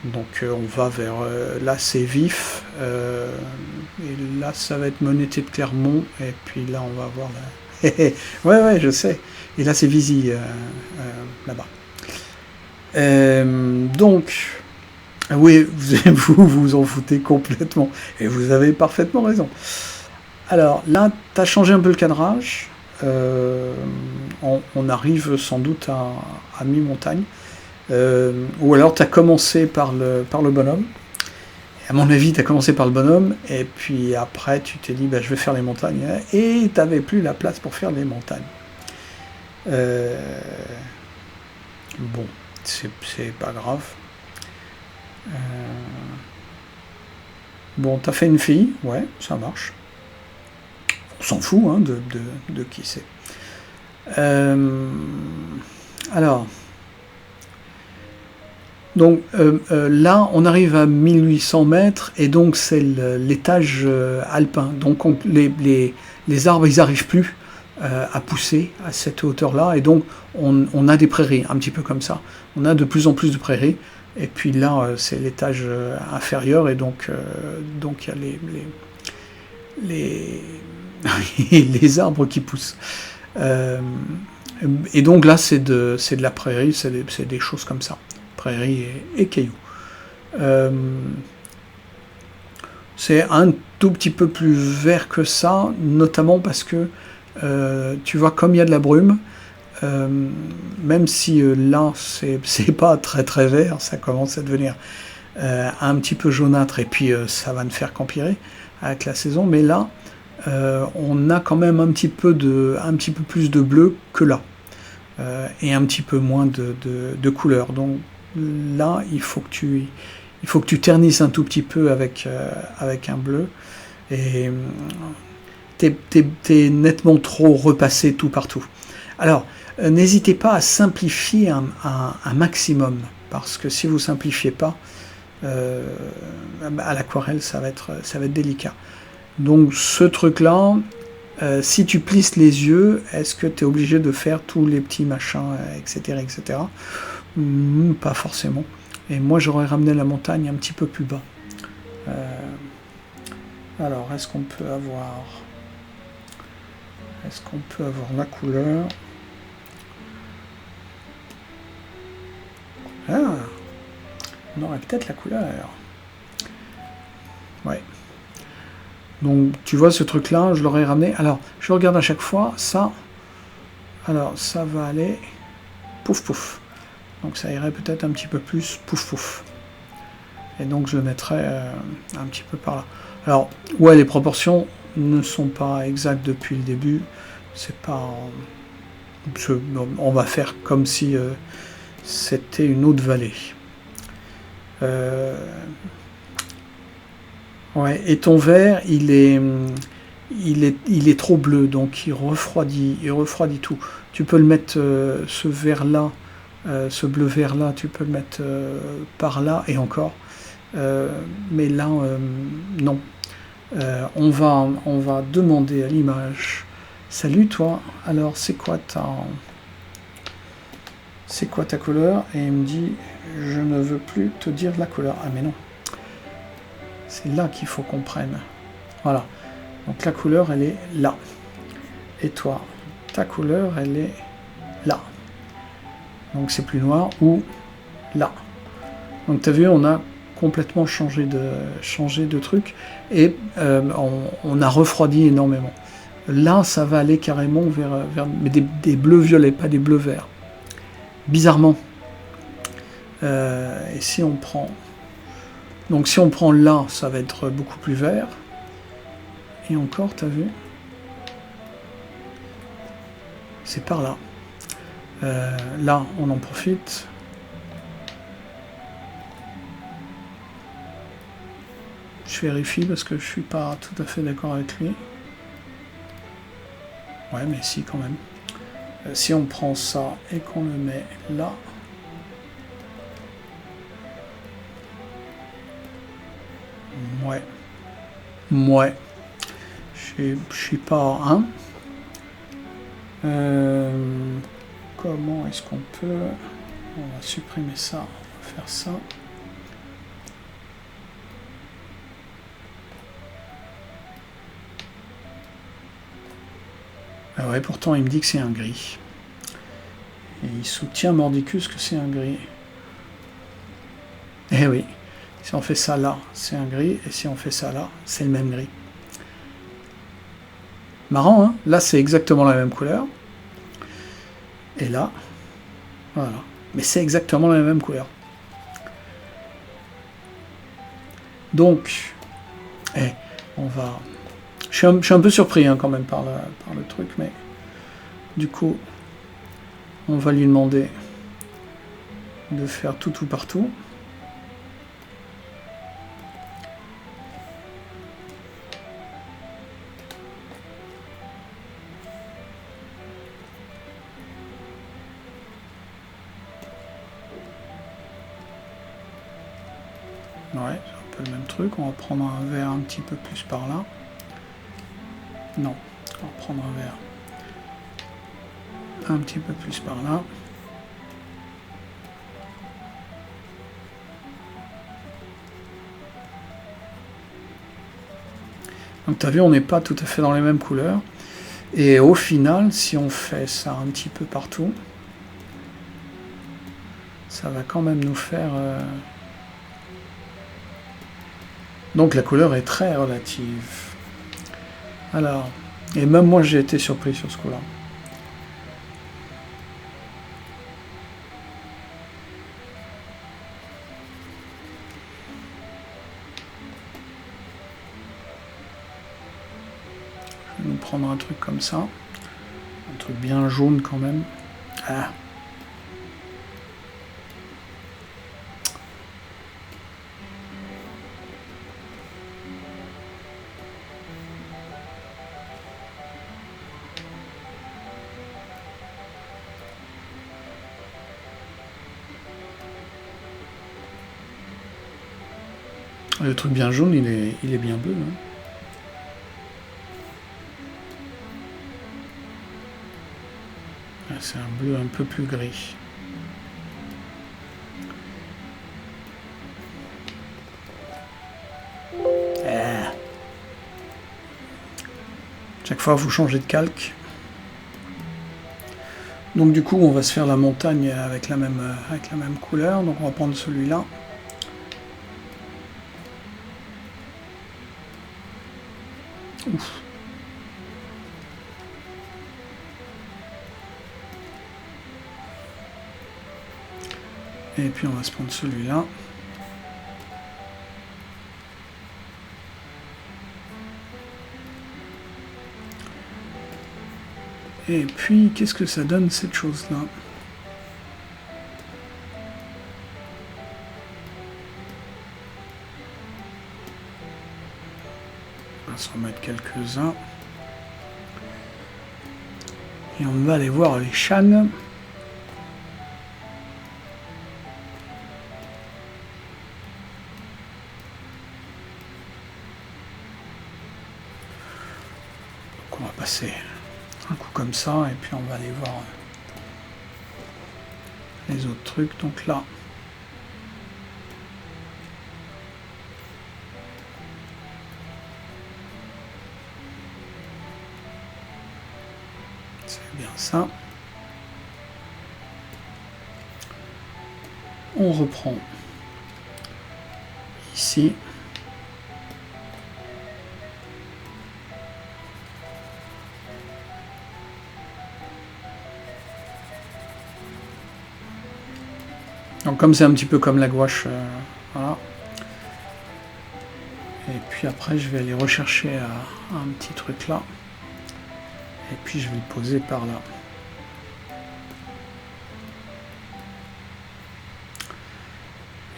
Donc on va vers, là c'est Vif, et là ça va être Monété de Clermont, et puis là on va voir la... ouais je sais, et là c'est Visy, là-bas. Donc, oui, vous en foutez complètement, et vous avez parfaitement raison. Alors là, tu as changé un peu le cadrage, on arrive sans doute à mi-montagne, ou alors tu as commencé par le bonhomme, et à mon avis tu as commencé par le bonhomme, et puis après tu t'es dit bah, je vais faire les montagnes, et tu n'avais plus la place pour faire les montagnes. Bon. C'est pas grave. Bon, t'as fait une fille, ouais, ça marche. On s'en fout hein, de qui c'est. Alors, donc là, on arrive à 1800 mètres, et donc c'est l'étage alpin. Donc les arbres, ils n'arrivent plus à pousser à cette hauteur-là, et donc on a des prairies, un petit peu comme ça. On a de plus en plus de prairies, et puis là c'est l'étage inférieur, et donc il y a les arbres qui poussent. Et donc là c'est de la prairie, c'est des choses comme ça, prairie et cailloux. C'est un tout petit peu plus vert que ça, notamment parce que tu vois, comme il y a de la brume, même si là c'est pas très très vert, ça commence à devenir un petit peu jaunâtre, et puis ça va ne faire qu'empirer avec la saison, mais là on a quand même un petit peu plus de bleu que là, et un petit peu moins de couleur. Donc là il faut que tu ternisses un tout petit peu avec un bleu, et t'es nettement trop repassé tout partout. Alors, n'hésitez pas à simplifier un maximum, parce que si vous simplifiez pas, à l'aquarelle, ça va être délicat. Donc, ce truc-là, si tu plisses les yeux, est-ce que tu es obligé de faire tous les petits machins, etc., etc. Pas forcément. Et moi, j'aurais ramené la montagne un petit peu plus bas. Alors, est-ce qu'on peut avoir la couleur? Ah, on aurait peut-être la couleur. Ouais. Donc, tu vois, ce truc-là, je l'aurais ramené. Alors, je regarde à chaque fois, ça. Alors, ça va aller pouf pouf. Donc, ça irait peut-être un petit peu plus pouf pouf. Et donc, je le mettrais un petit peu par là. Alors, ouais, les proportions ne sont pas exactes depuis le début. C'est pas... on va faire comme si c'était une autre vallée. Ouais, et ton vert, il est trop bleu, donc il refroidit tout. Tu peux le mettre, ce vert là, ce bleu vert là, tu peux le mettre par là et encore. Mais là, non. On va demander à l'image. Salut toi. Alors c'est quoi ta couleur? Et il me dit je ne veux plus te dire la couleur. Ah mais non. C'est là qu'il faut qu'on prenne. Voilà. Donc la couleur elle est là. Et toi, ta couleur elle est là. Donc c'est plus noir ou là. Donc tu as vu, on a complètement changé de truc, et on a refroidi énormément. Là ça va aller carrément vers mais des bleus violets, pas des bleus verts, bizarrement. Et si on prend là, ça va être beaucoup plus vert, et encore, t'as vu, c'est par là. Là, on en profite. Je vérifie parce que je suis pas tout à fait d'accord avec lui. Ouais, mais si, quand même. Si on prend ça et qu'on le met là... Ouais. Ouais. Je suis pas... Hein. Comment est-ce qu'on peut... On va supprimer ça. On va faire ça. Ah ouais, pourtant il me dit que c'est un gris. Et il soutient Mordicus que c'est un gris. Eh oui. Si on fait ça là, c'est un gris. Et si on fait ça là, c'est le même gris. Marrant, hein? Là, c'est exactement la même couleur. Et là, voilà. Mais c'est exactement la même couleur. Donc, on va... Je suis un peu surpris hein, quand même par le truc, mais du coup, on va lui demander de faire tout partout. Ouais, c'est un peu le même truc. On va prendre un vert un petit peu plus par là. Non, on va prendre un vert un petit peu plus par là. Donc tu as vu, on n'est pas tout à fait dans les mêmes couleurs. Et au final, si on fait ça un petit peu partout, ça va quand même nous faire... Donc la couleur est très relative. Alors, et même moi j'ai été surpris sur ce coup-là. Je vais nous prendre un truc comme ça. Un truc bien jaune quand même. Ah. Le truc bien jaune, il est bien bleu. Hein. C'est un bleu un peu plus gris. Chaque fois, vous changez de calque. Donc du coup, on va se faire la montagne avec la même couleur. Donc on va prendre celui-là. Ouf. Et puis on va se prendre celui-là. Et puis, qu'est-ce que ça donne cette chose-là? On va s'en mettre quelques-uns. Et on va aller voir les Shan. Donc on va passer un coup comme ça, et puis on va aller voir les autres trucs. Donc là, c'est bien ça. On reprend ici. Donc comme c'est un petit peu comme la gouache, voilà. Et puis après je vais aller rechercher un petit truc là. Et puis je vais le poser par là.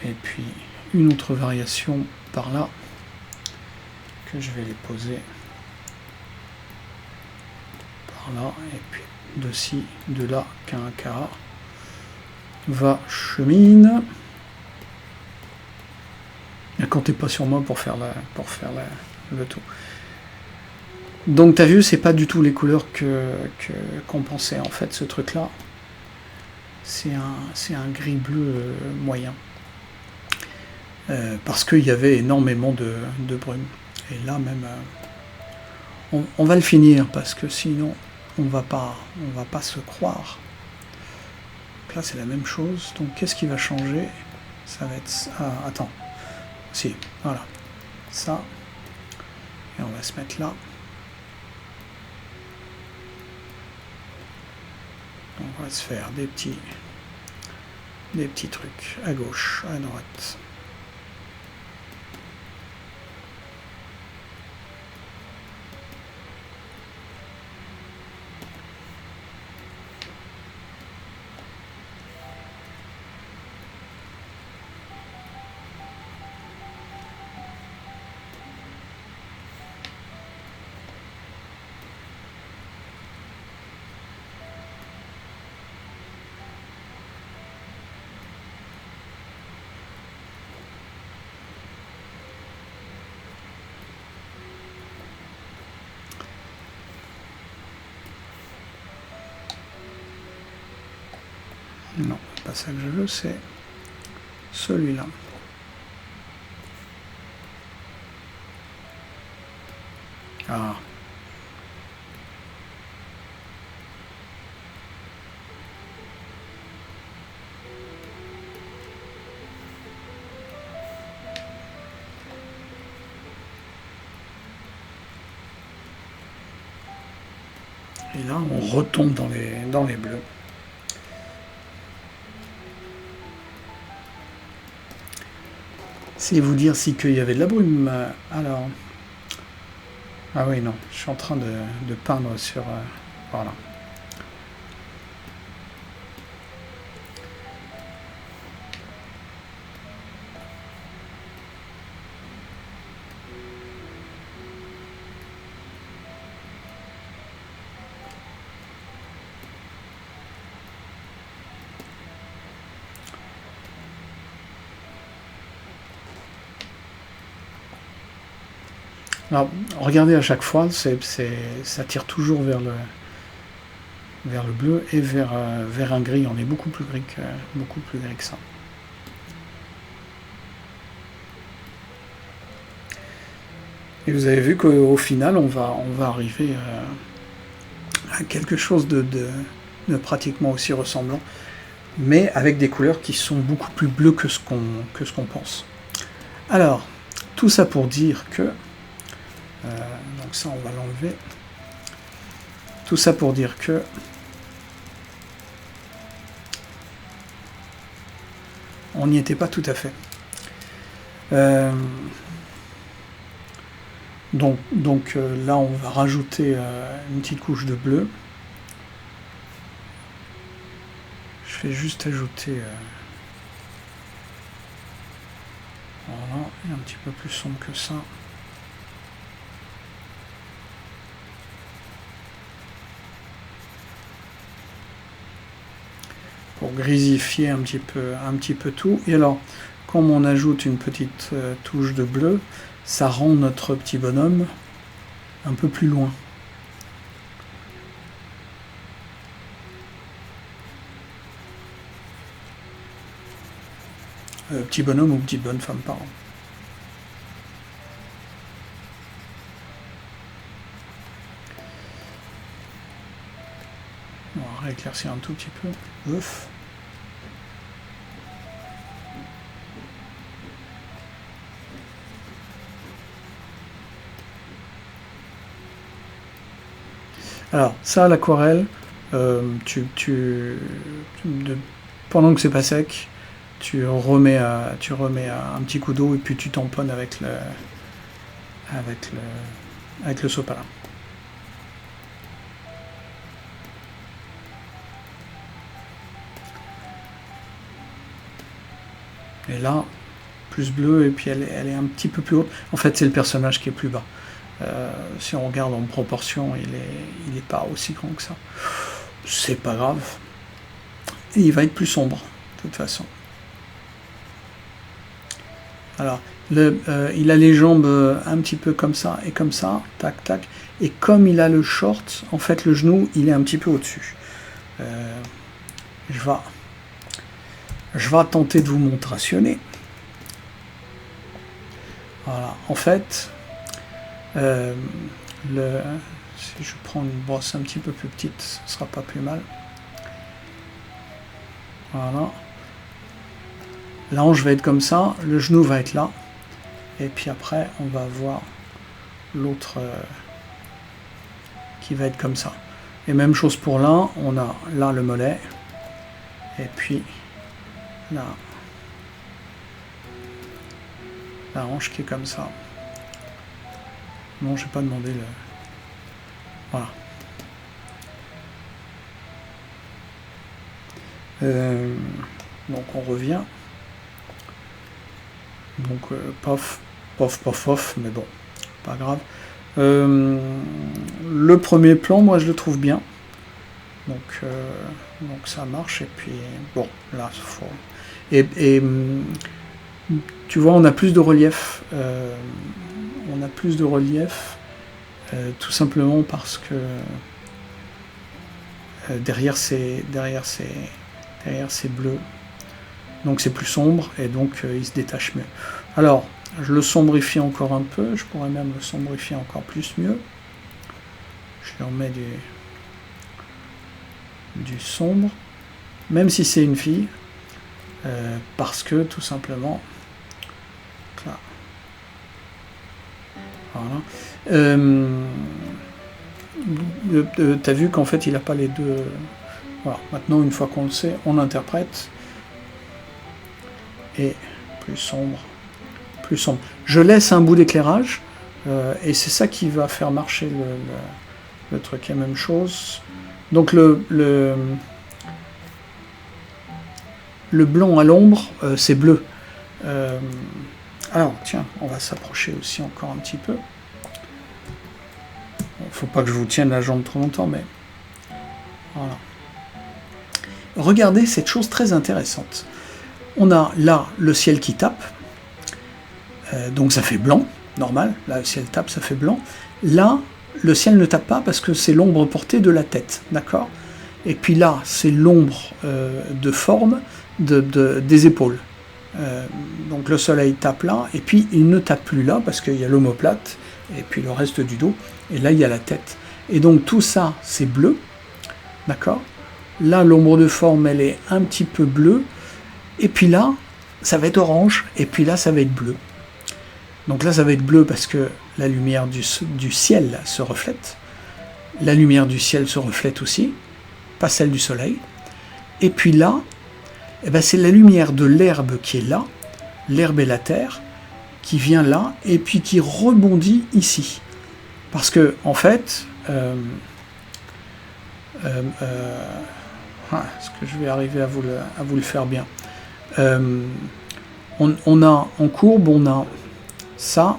et puis une autre variation par là, que je vais les poser par là, et puis de ci, de là, qu'un carré va chemine. Ne comptez pas sur moi pour faire le tout. Donc t'as vu, c'est pas du tout les couleurs qu'on pensait en fait, ce truc là. C'est un gris-bleu moyen. Parce qu'il y avait énormément de brume. Et là même, on va le finir, parce que sinon on va pas se croire. Donc là c'est la même chose. Donc qu'est-ce qui va changer? Ça va être... Ah, attends. Si, voilà. Ça. Et on va se mettre là. On va se faire des petits trucs à gauche, à droite. Non, pas ça que je veux, c'est celui-là. Ah. Et là, on retombe dans les bleus. C'est vous dire si qu'il y avait de la brume. Alors... Ah oui, non, je suis en train de peindre sur... voilà. Alors, regardez à chaque fois, ça tire toujours vers le bleu et vers un gris. On est beaucoup plus gris que ça. Et vous avez vu qu'au final, on va arriver à quelque chose de pratiquement aussi ressemblant, mais avec des couleurs qui sont beaucoup plus bleues que ce qu'on pense. Alors, tout ça pour dire que... donc ça, on va l'enlever. Tout ça pour dire que... on n'y était pas tout à fait. Donc là, on va rajouter une petite couche de bleu. Je vais juste ajouter... voilà, et un petit peu plus sombre que ça. Pour grisifier un petit peu tout. Et alors, comme on ajoute une petite touche de bleu, ça rend notre petit bonhomme un peu plus loin. Petit bonhomme ou petite bonne femme, pardon. On va rééclaircir un tout petit peu. Ouf. Alors, ça, l'aquarelle, pendant que c'est pas sec, tu remets un petit coup d'eau et puis tu tamponnes avec le sopalin. Et là, plus bleue, et puis elle est un petit peu plus haute. En fait, c'est le personnage qui est plus bas. Si on regarde en proportion, il est pas aussi grand que ça. C'est pas grave. Et il va être plus sombre, de toute façon. Alors, il a les jambes un petit peu comme ça et comme ça, tac, tac. Et comme il a le short, en fait, le genou, il est un petit peu au-dessus. Je vais tenter de vous montrationner. Voilà, en fait, si je prends une brosse un petit peu plus petite, ce sera pas plus mal. Voilà. La hanche va être comme ça, le genou va être là, et puis après on va voir l'autre qui va être comme ça. Et même chose pour là, on a là le mollet, et puis là la hanche qui est comme ça. Non, j'ai pas demandé le... Voilà. Donc on revient. Donc pof, pof, pof, pof, mais bon, pas grave. Le premier plan, moi je le trouve bien. Donc ça marche, et puis bon, là, faut... Et tu vois, on a plus de relief. On a plus de relief, tout simplement parce que derrière c'est bleu. Donc c'est plus sombre, et donc il se détache mieux. Alors, je le sombrifie encore un peu, je pourrais même le sombrifier encore plus mieux. Je lui remets du sombre, même si c'est une fille, parce que tout simplement, là, voilà. T'as vu qu'en fait il n'a pas les deux. Voilà, maintenant une fois qu'on le sait, on interprète. Et plus sombre, plus sombre. Je laisse un bout d'éclairage, et c'est ça qui va faire marcher le truc. Et même chose. Donc le blanc à l'ombre, c'est bleu. Alors tiens, on va s'approcher aussi encore un petit peu. Faut pas que je vous tienne la jambe trop longtemps, mais voilà. Regardez cette chose très intéressante. On a là le ciel qui tape, donc ça fait blanc, normal. Là, le ciel tape, ça fait blanc. Là, le ciel ne tape pas parce que c'est l'ombre portée de la tête, d'accord? Et puis là, c'est l'ombre de forme des épaules. Donc le soleil tape là, et puis il ne tape plus là parce qu'il y a l'omoplate, et puis le reste du dos, et là il y a la tête. Et donc tout ça, c'est bleu, d'accord? Là, l'ombre de forme, elle est un petit peu bleue, et puis là, ça va être orange, et puis là, ça va être bleu. Donc là, ça va être bleu parce que la lumière du ciel se reflète. La lumière du ciel se reflète aussi, pas celle du soleil. Et puis là, eh ben, c'est la lumière de l'herbe qui est là, l'herbe et la terre, qui vient là, et puis qui rebondit ici. Parce que, en fait, est-ce que je vais arriver à vous le faire bien? On a en courbe, on a ça,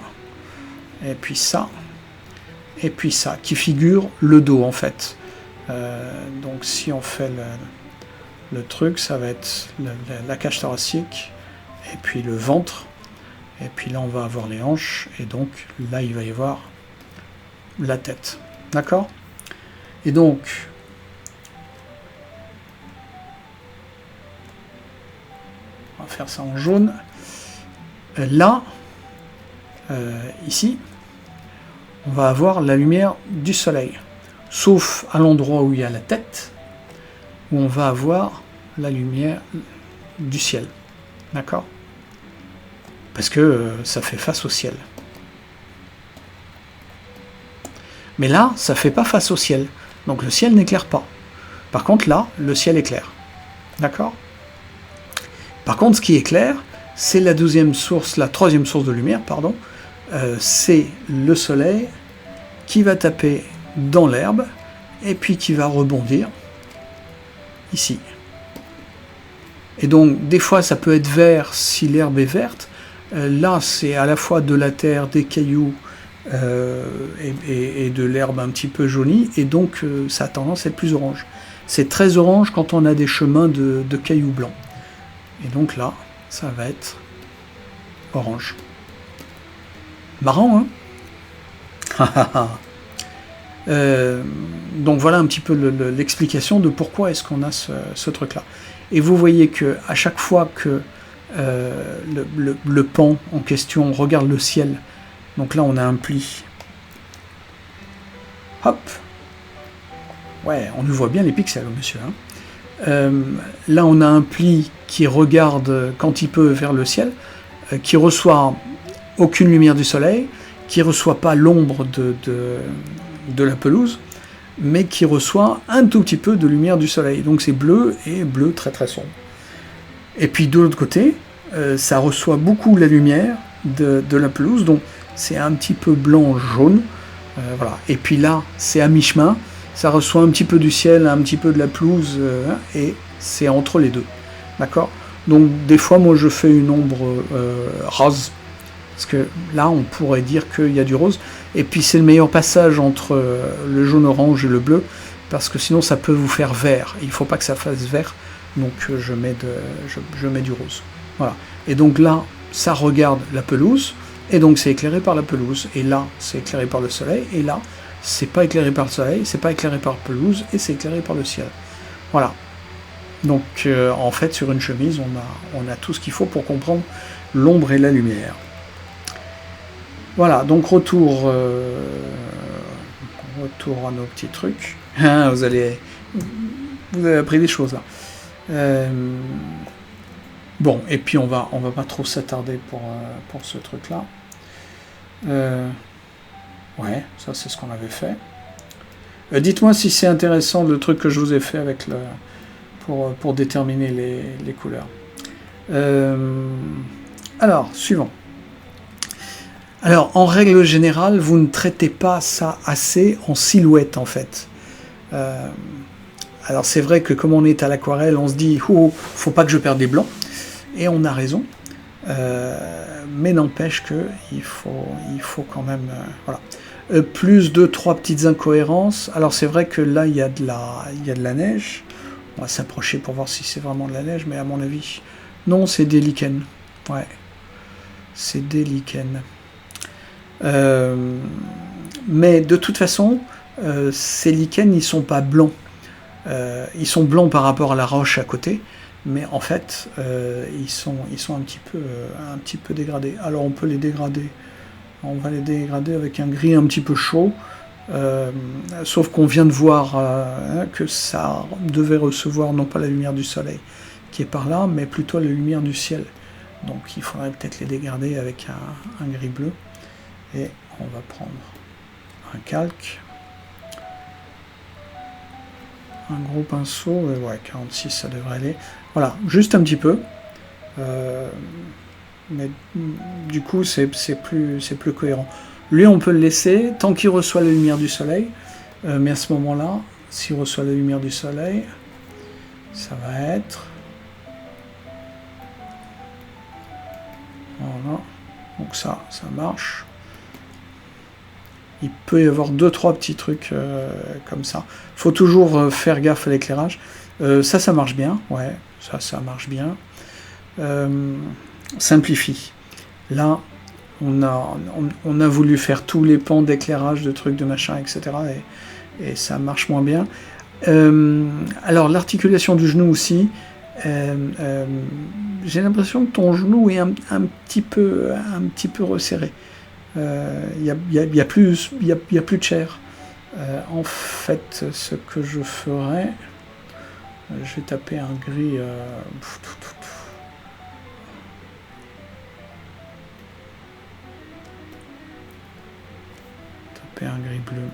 et puis ça, qui figure le dos en fait. Donc si on fait le truc, ça va être la cage thoracique, et puis le ventre, et puis là on va avoir les hanches, et donc là il va y avoir la tête. D'accord? Et donc, on va faire ça en jaune. Là, ici, on va avoir la lumière du soleil, sauf à l'endroit où il y a la tête, où on va avoir la lumière du ciel. D'accord? Parce que ça fait face au ciel. Mais là, ça ne fait pas face au ciel. Donc le ciel n'éclaire pas. Par contre, là, le ciel éclaire. D'accord? Par contre, ce qui éclaire, c'est la troisième source de lumière, pardon. C'est le soleil qui va taper dans l'herbe et puis qui va rebondir ici. Et donc, des fois, ça peut être vert si l'herbe est verte. Là, c'est à la fois de la terre, des cailloux et de l'herbe un petit peu jaunie, et donc ça a tendance à être plus orange. C'est très orange quand on a des chemins de cailloux blancs. Et donc là, ça va être orange. Marrant, hein? Donc voilà un petit peu l'explication de pourquoi est-ce qu'on a ce truc-là. Et vous voyez que à chaque fois que le pan en question regarde le ciel, donc là on a un pli. Hop. Ouais, on nous voit bien les pixels, monsieur. Hein. Là on a un pli qui regarde quand il peut vers le ciel, qui reçoit aucune lumière du soleil, qui reçoit pas l'ombre de la pelouse, mais qui reçoit un tout petit peu de lumière du soleil. Donc c'est bleu, et bleu très très sombre. Et puis de l'autre côté, ça reçoit beaucoup la lumière de la pelouse, donc c'est un petit peu blanc-jaune. Voilà. Et puis là, c'est à mi-chemin, ça reçoit un petit peu du ciel, un petit peu de la pelouse, et c'est entre les deux. D'accord? Donc des fois, moi je fais une ombre rose, parce que là, on pourrait dire qu'il y a du rose. Et puis c'est le meilleur passage entre le jaune-orange et le bleu, parce que sinon ça peut vous faire vert. Il ne faut pas que ça fasse vert, donc je mets du rose. Voilà. Et donc là, ça regarde la pelouse, et donc c'est éclairé par la pelouse. Et là, c'est éclairé par le soleil, et là, c'est pas éclairé par le soleil, c'est pas éclairé par la pelouse, et c'est éclairé par le ciel. Voilà. Donc en fait, sur une chemise, on a tout ce qu'il faut pour comprendre l'ombre et la lumière. Voilà, donc retour à nos petits trucs. vous avez appris des choses là. Bon, et puis on va pas trop s'attarder pour ce truc-là. Ouais, ça c'est ce qu'on avait fait. Dites-moi si c'est intéressant le truc que je vous ai fait avec pour déterminer les couleurs. Alors, suivant. Alors, en règle générale, vous ne traitez pas ça assez en silhouette, en fait. Alors, c'est vrai que comme on est à l'aquarelle, on se dit « Oh, faut pas que je perde des blancs ». Et on a raison. Mais n'empêche qu'il faut quand même... voilà. Plus 2-3 petites incohérences. Alors, c'est vrai que là, il y a de la neige. On va s'approcher pour voir si c'est vraiment de la neige, mais à mon avis... Non, c'est des lichens. Ouais. C'est des lichens. Mais de toute façon, ces lichens, ils sont pas blancs. Ils sont blancs par rapport à la roche à côté, mais en fait, ils sont un petit peu dégradés. Alors on peut les dégrader. On va les dégrader avec un gris un petit peu chaud, sauf qu'on vient de voir que ça devait recevoir non pas la lumière du soleil qui est par là, mais plutôt la lumière du ciel. Donc il faudrait peut-être les dégrader avec un gris bleu. Et on va prendre un calque, un gros pinceau, ouais, 46 ça devrait aller. Voilà, juste un petit peu. Mais du coup c'est plus cohérent. Lui on peut le laisser tant qu'il reçoit la lumière du soleil, mais à ce moment-là, s'il reçoit la lumière du soleil, ça va être... Voilà, donc ça marche. Il peut y avoir 2-3 petits trucs comme ça. Faut toujours faire gaffe à l'éclairage. Ça marche bien. Ouais, ça marche bien. Simplifie. Là, on a voulu faire tous les pans d'éclairage, de trucs, de machin, etc. Et ça marche moins bien. Alors, l'articulation du genou aussi. J'ai l'impression que ton genou est un petit peu resserré. Il y a plus de chair. En fait, ce que je ferai, je vais taper un gris. Taper un gris bleu.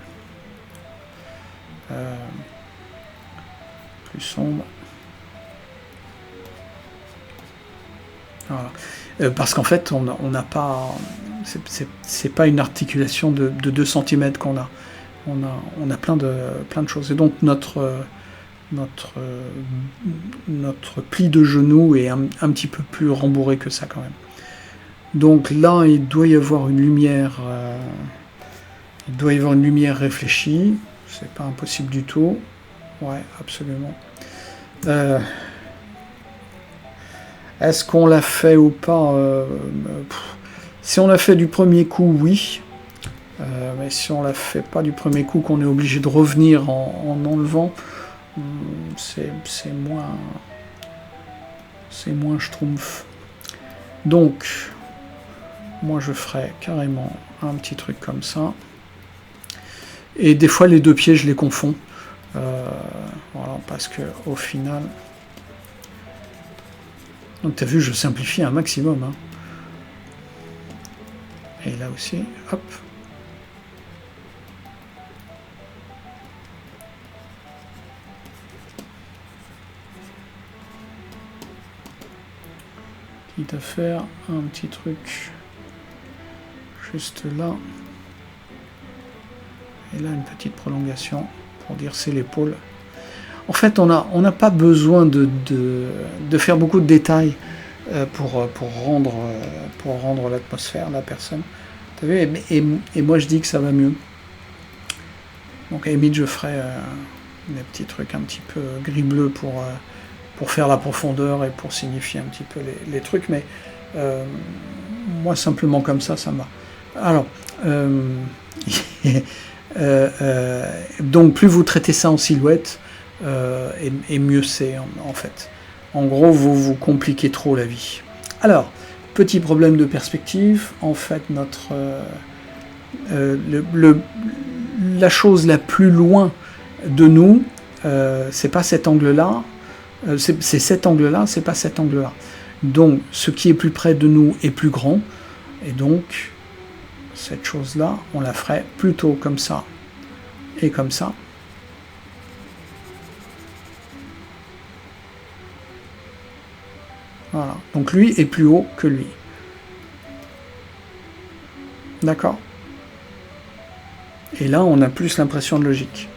Plus sombre. Voilà. Parce qu'en fait, on n'a pas... C'est pas une articulation de 2 cm qu'on a. On a plein de choses. Et donc, notre pli de genou est un petit peu plus rembourré que ça, quand même. Donc là, il doit y avoir une lumière, réfléchie. C'est pas impossible du tout. Ouais, absolument. Est-ce qu'on l'a fait ou pas? Si on l'a fait du premier coup, oui. Mais si on la fait pas du premier coup, qu'on est obligé de revenir en enlevant, c'est moins schtroumpf. Donc, moi je ferais carrément un petit truc comme ça. Et des fois les deux pieds je les confonds. Voilà, parce que au final... Donc t'as vu, je simplifie un maximum. Hein. Et là aussi, hop. Quitte à faire un petit truc juste là. Et là, une petite prolongation pour dire c'est l'épaule. En fait, on n'a pas besoin de faire beaucoup de détails pour rendre l'atmosphère, la personne. T'as vu, et moi, je dis que ça va mieux. Donc, à la limite, je ferai des petits trucs un petit peu gris-bleu pour faire la profondeur et pour signifier un petit peu les trucs. Mais moi, simplement comme ça, ça me va. Alors... donc plus vous traitez ça en silhouette, et mieux c'est en fait. En gros, vous compliquez trop la vie. Alors, petit problème de perspective. En fait, la chose la plus loin de nous, c'est pas cet angle-là. C'est cet angle-là, c'est pas cet angle-là. Donc, ce qui est plus près de nous est plus grand, et donc cette chose-là, on la ferait plutôt comme ça et comme ça. Voilà. Donc lui est plus haut que lui. D'accord? Et là, on a plus l'impression de logique.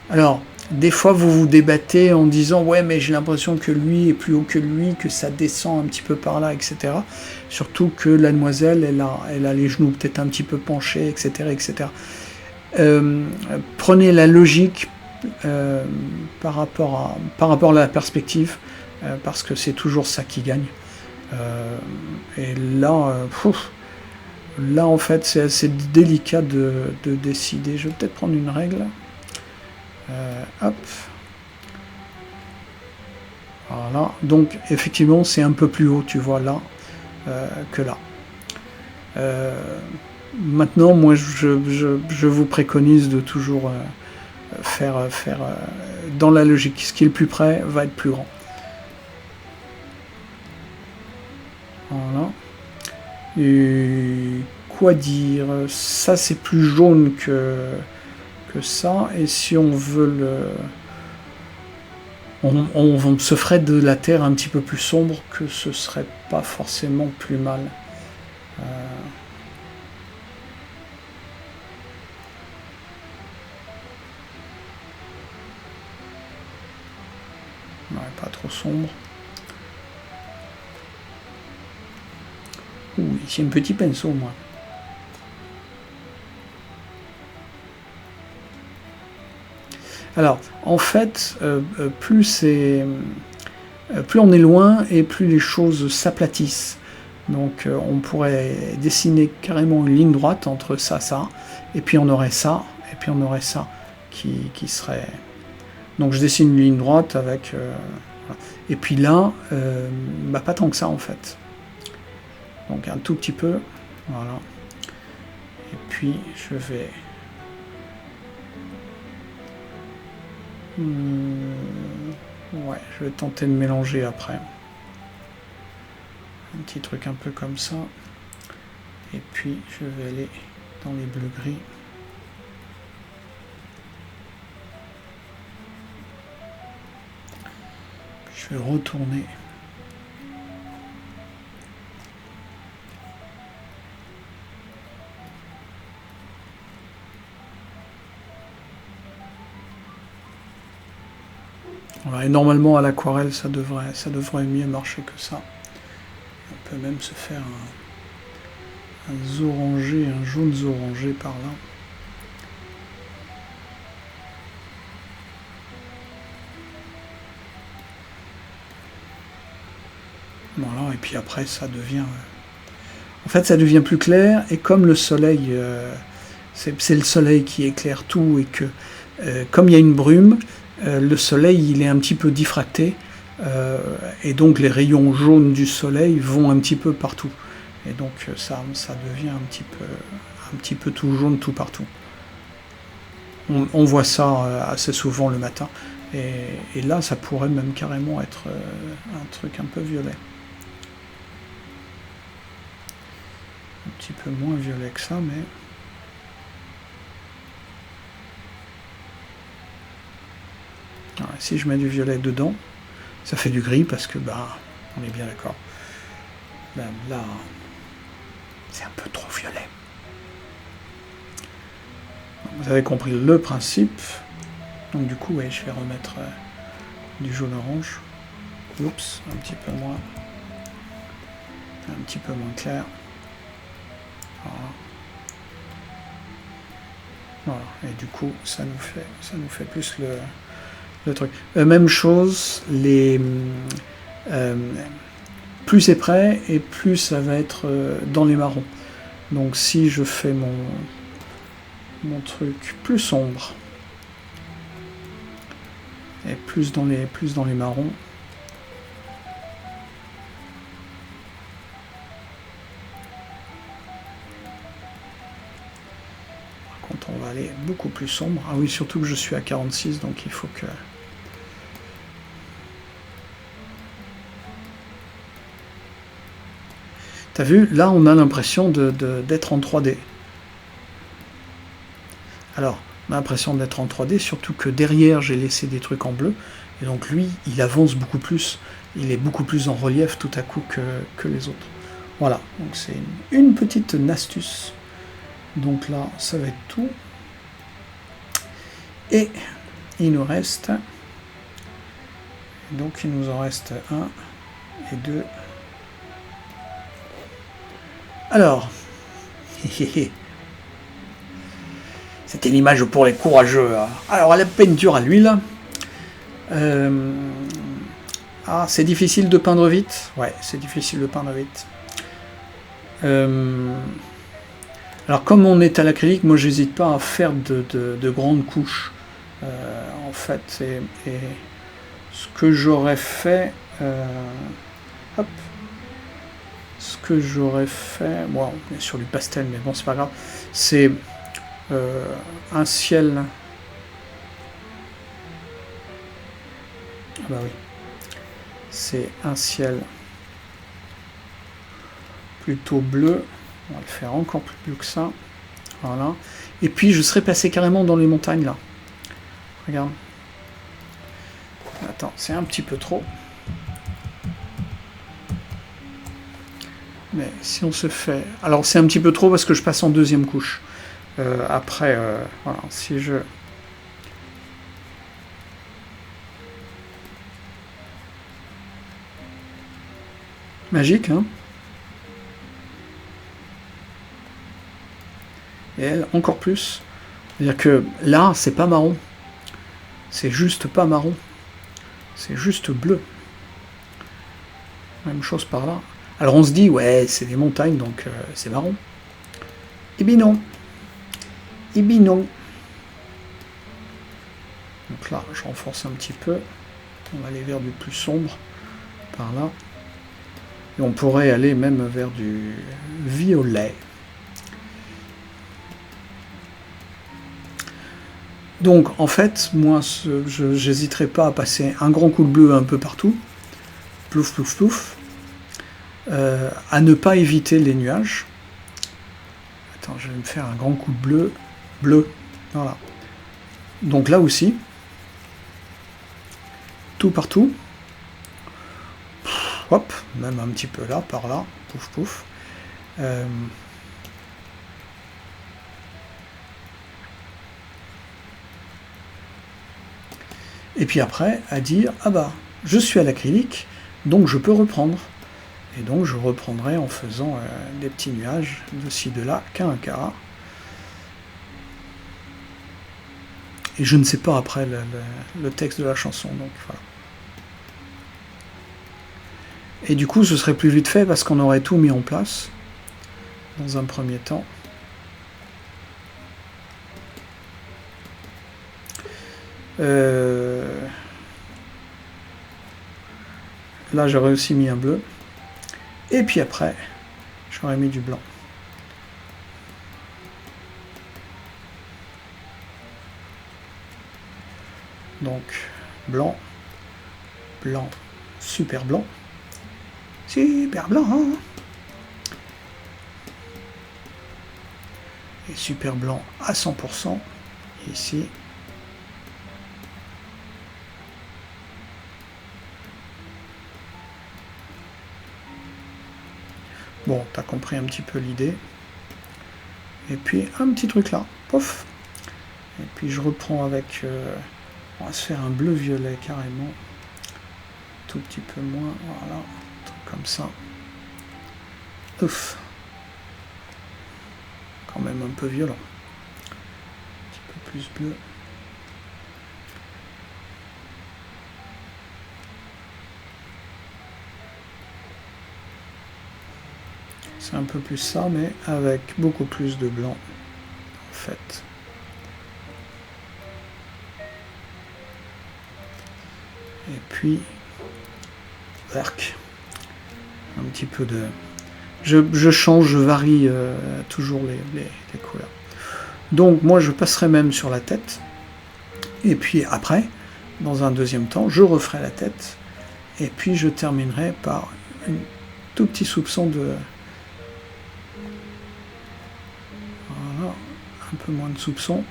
Alors, des fois, vous vous débattez en disant « Ouais, mais j'ai l'impression que lui est plus haut que lui, que ça descend un petit peu par là, etc. » Surtout que la demoiselle, elle a les genoux peut-être un petit peu penchés, etc. etc. Prenez la logique par rapport à la perspective, parce que c'est toujours ça qui gagne. Et là, là, en fait, c'est assez délicat de décider. Je vais peut-être prendre une règle. Hop. Voilà. Donc, effectivement, c'est un peu plus haut, tu vois, là, que là. Maintenant, moi, je vous préconise de toujours faire dans la logique. Ce qui est le plus près va être plus grand. Voilà. Et quoi dire? Ça, c'est plus jaune que ça. Et si on veut on se ferait de la terre un petit peu plus sombre, que ce serait pas forcément plus mal. Ouais, pas trop sombre. Ouh, ici un petit pinceau, moi. Alors, en fait, plus on est loin et plus les choses s'aplatissent. Donc, on pourrait dessiner carrément une ligne droite entre ça, et puis on aurait ça, et puis on aurait ça qui serait... Donc, je dessine une ligne droite avec... Et puis là, pas tant que ça, en fait. Donc, un tout petit peu, voilà. Et puis, je vais... Ouais, je vais tenter de mélanger après. Un petit truc un peu comme ça. Et puis, je vais aller dans les bleus-gris. Je vais retourner. Voilà, et normalement à l'aquarelle ça devrait mieux marcher que ça. On peut même se faire un jaune orangé par là. Voilà, et puis après ça devient... En fait ça devient plus clair, et comme le soleil, c'est le soleil qui éclaire tout, et que comme il y a une brume, le soleil il est un petit peu diffracté, et donc les rayons jaunes du soleil vont un petit peu partout. Et donc ça devient un petit peu tout jaune tout partout. On voit ça assez souvent le matin, et là ça pourrait même carrément être un truc un peu violet. Un petit peu moins violet que ça, mais... Alors, si je mets du violet dedans, ça fait du gris parce que, bah, on est bien d'accord. Là, c'est un peu trop violet. Vous avez compris le principe. Donc du coup, ouais, je vais remettre du jaune orange. Oups, un petit peu moins clair. Voilà. Et du coup, ça nous fait plus le truc. Même chose, plus c'est près et plus ça va être dans les marrons. Donc si je fais mon truc plus sombre et plus dans les marrons, on va aller beaucoup plus sombre. Ah oui, surtout que je suis à 46, donc il faut que... T'as vu, là on a l'impression d'être en 3D. Alors, on a l'impression d'être en 3D, surtout que derrière j'ai laissé des trucs en bleu, et donc lui, il avance beaucoup plus, il est beaucoup plus en relief tout à coup que les autres. Voilà, donc c'est une petite astuce. Donc là, ça va être tout. Et il nous reste... Donc il nous en reste 1 et 2. Alors... C'était l'image pour les courageux. Alors, la peinture à l'huile. Ah, c'est difficile de peindre vite. Ouais, c'est difficile de peindre vite. Alors comme on est à l'acrylique, moi j'hésite pas à faire de grandes couches. En fait, et ce que j'aurais fait, hop, ce que j'aurais fait, bon, on est sur du pastel, mais bon c'est pas grave, c'est un ciel. Ah bah oui, c'est un ciel plutôt bleu. On va le faire encore plus bleu que ça. Voilà. Et puis je serais passé carrément dans les montagnes là. Regarde. Attends, c'est un petit peu trop. Mais si on se fait... Alors c'est un petit peu trop parce que je passe en deuxième couche. Après, voilà, si je... Magique, hein? Et elle, encore plus. C'est-à-dire que là, c'est pas marron. C'est juste pas marron. C'est juste bleu. Même chose par là. Alors on se dit, ouais, c'est des montagnes, donc c'est marron. Eh bien non. Eh bien non. Donc là, je renforce un petit peu. On va aller vers du plus sombre. Par là. Et on pourrait aller même vers du violet. Donc en fait, moi, je n'hésiterai pas à passer un grand coup de bleu un peu partout. Plouf, plouf, plouf. À ne pas éviter les nuages. Attends, je vais me faire un grand coup de bleu. Bleu. Voilà. Donc là aussi. Tout partout. Hop, même un petit peu là, par là. Pouf, pouf. Et puis après, à dire, ah bah, je suis à l'acrylique, donc je peux reprendre. Et donc je reprendrai en faisant des petits nuages de ci, de là, qu'un carat. Et je ne sais pas après le texte de la chanson, donc voilà. Et du coup, ce serait plus vite fait parce qu'on aurait tout mis en place dans un premier temps. Là, j'aurais aussi mis un bleu. Et puis après, j'aurais mis du blanc. Donc, blanc, blanc, super blanc. Super blanc, hein. Et super blanc à 100%. Ici. Bon, t'as compris un petit peu l'idée. Et puis, un petit truc là. Pouf. Et puis, je reprends avec... on va se faire un bleu-violet carrément. Tout petit peu moins. Voilà. Un truc comme ça. Ouf. Quand même un peu violent. Un petit peu plus bleu. C'est un peu plus ça, mais avec beaucoup plus de blanc, en fait. Et puis, arc. Un petit peu de... Je change, je varie toujours les couleurs. Donc, moi, je passerai même sur la tête. Et puis, après, dans un deuxième temps, je referai la tête. Et puis, je terminerai par un tout petit soupçon de... Voilà, un peu moins de soupçon.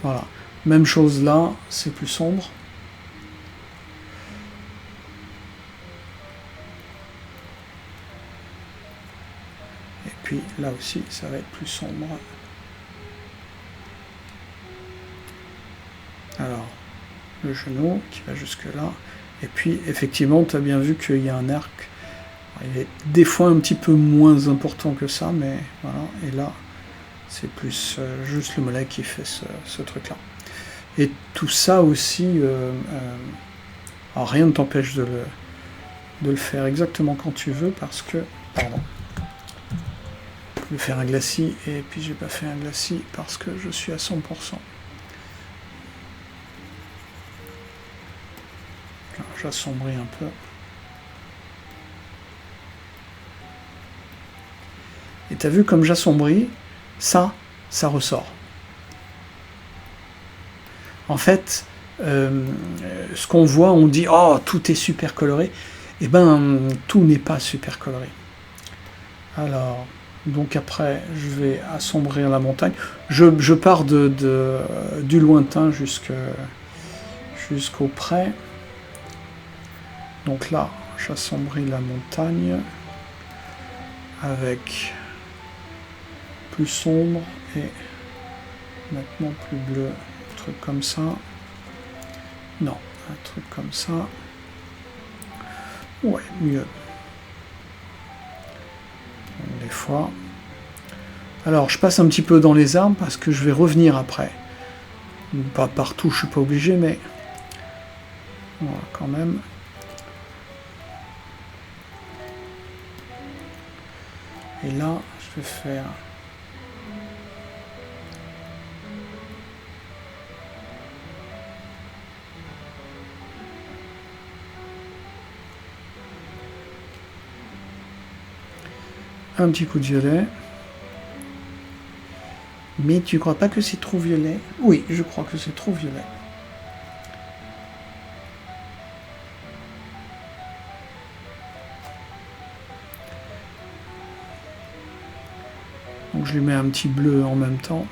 Voilà. Même chose là, c'est plus sombre. Et puis là aussi, ça va être plus sombre. Alors, le genou qui va jusque là. Et puis, effectivement, tu as bien vu qu'il y a un arc. Il est des fois un petit peu moins important que ça, mais voilà. Et là, c'est plus juste le mollet qui fait ce truc-là. Et tout ça aussi, alors rien ne t'empêche de le faire exactement quand tu veux, parce que, pardon, je vais faire un glacis, et puis j'ai pas fait un glacis parce que je suis à 100%. J'assombris un peu. Et t'as vu comme j'assombris, ça ressort. En fait, ce qu'on voit, on dit « Oh, tout est super coloré ». Eh ben, tout n'est pas super coloré. Alors, donc après, je vais assombrir la montagne. Je pars du lointain jusqu'au près. Donc là, j'assombris la montagne avec plus sombre et maintenant plus bleu. Un truc comme ça. Non, un truc comme ça. Ouais, mieux. Donc, des fois. Alors, je passe un petit peu dans les arbres parce que je vais revenir après. Pas partout, je suis pas obligé, mais voilà, quand même. Et là, je vais faire un petit coup de violet. Mais tu crois pas que c'est trop violet? Oui, je crois que c'est trop violet. Donc je lui mets un petit bleu en même temps.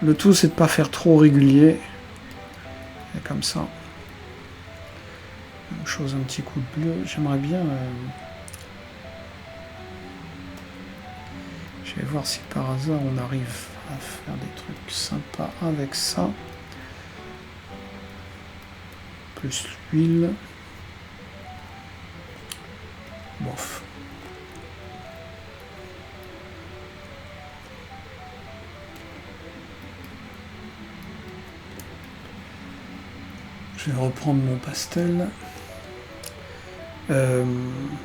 Le tout, c'est de ne pas faire trop régulier. Et comme ça. Même chose, un petit coup de bleu. J'aimerais bien... Je vais voir si par hasard on arrive à faire des trucs sympas avec ça. Plus l'huile. Je vais reprendre mon pastel.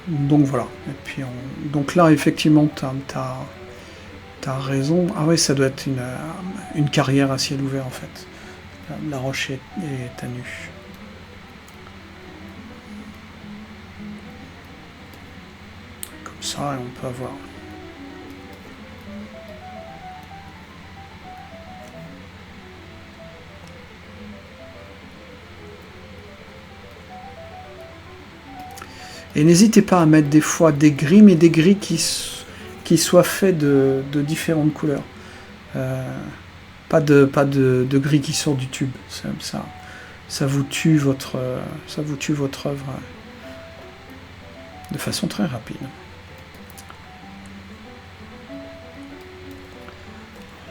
Donc voilà. Et puis donc là, effectivement, t'as raison. Ah ouais, ça doit être une carrière à ciel ouvert en fait. La roche est à nu. Comme ça, et on peut avoir... Et n'hésitez pas à mettre des fois des gris, mais des gris qui soient faits de différentes couleurs. Pas de gris qui sort du tube. Ça vous tue votre œuvre de façon très rapide.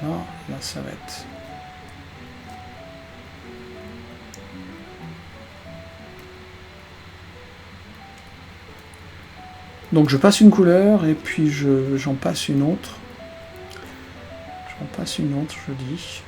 Là ça va être... Donc je passe une couleur et puis j'en passe une autre. J'en passe une autre, je dis.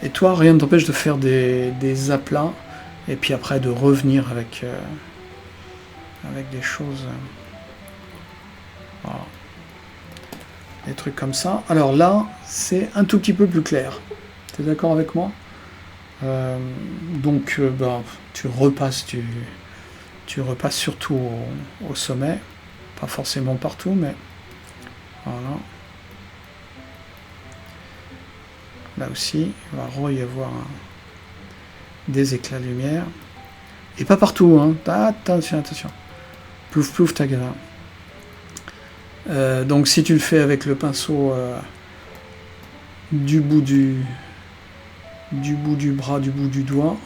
Et toi, rien ne t'empêche de faire des aplats et puis après de revenir avec des choses... Voilà. Des trucs comme ça. Alors là, c'est un tout petit peu plus clair. Tu es d'accord avec moi? Donc, tu repasses surtout au sommet. Pas forcément partout, mais... Voilà. Là aussi, il va y avoir des éclats de lumière. Et pas partout, hein. Attention, attention. Plouf, plouf, tagada. Donc si tu le fais avec le pinceau du bout du bras, du bout du doigt,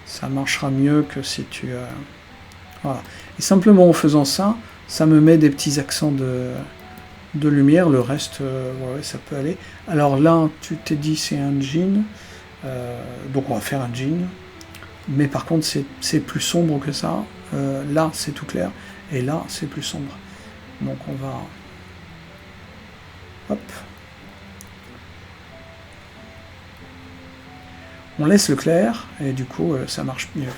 ça marchera mieux que si tu... Voilà. Et simplement en faisant ça, ça me met des petits accents de lumière. Le reste, ouais, ça peut aller. Alors là, tu t'es dit c'est un jean. Donc on va faire un jean. Mais par contre, c'est plus sombre que ça. Là, c'est tout clair. Et là, c'est plus sombre. Donc on va... Hop. On laisse le clair, et du coup, ça marche mieux.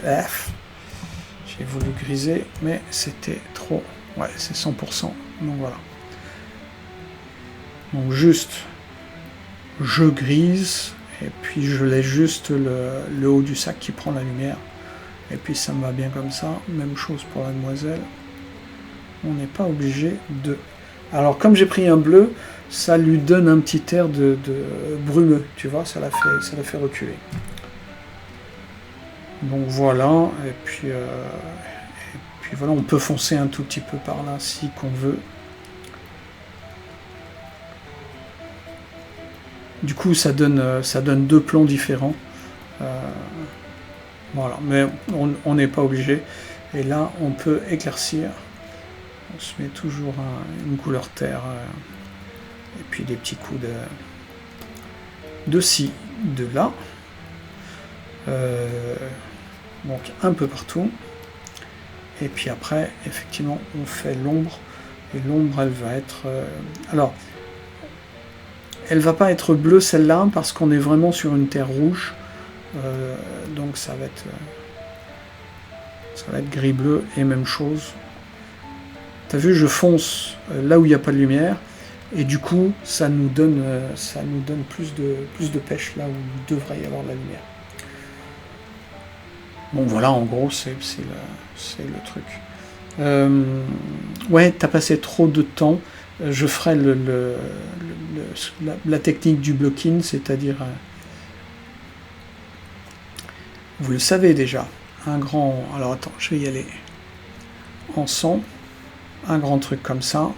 J'ai voulu griser, mais c'était trop... Ouais, c'est 100%. Donc voilà. Donc juste, je grise, et puis je laisse juste le haut du sac qui prend la lumière. Et puis ça me va bien comme ça. Même chose pour la demoiselle. On n'est pas obligé de... Alors comme j'ai pris un bleu, ça lui donne un petit air de brumeux, tu vois, ça la fait reculer. Donc voilà, et puis voilà, on peut foncer un tout petit peu par là si qu'on veut. Du coup, ça donne deux plans différents. Voilà, mais on n'est pas obligé. Et là, on peut éclaircir. On se met toujours une couleur terre. Et puis des petits coups de ci, de là. Donc un peu partout. Et puis après, effectivement, on fait l'ombre. Et l'ombre, elle va être... alors, elle va pas être bleue celle-là, parce qu'on est vraiment sur une terre rouge. Donc ça va être gris-bleu et même chose. T'as vu, je fonce là où il n'y a pas de lumière. Et du coup, ça nous donne plus de pêche là où il devrait y avoir de la lumière. Bon voilà, en gros, c'est le truc. Ouais, t'as passé trop de temps. Je ferai la technique du block-in, c'est-à-dire... vous le savez déjà. Un grand... Alors attends, je vais y aller en son. Un grand truc comme ça.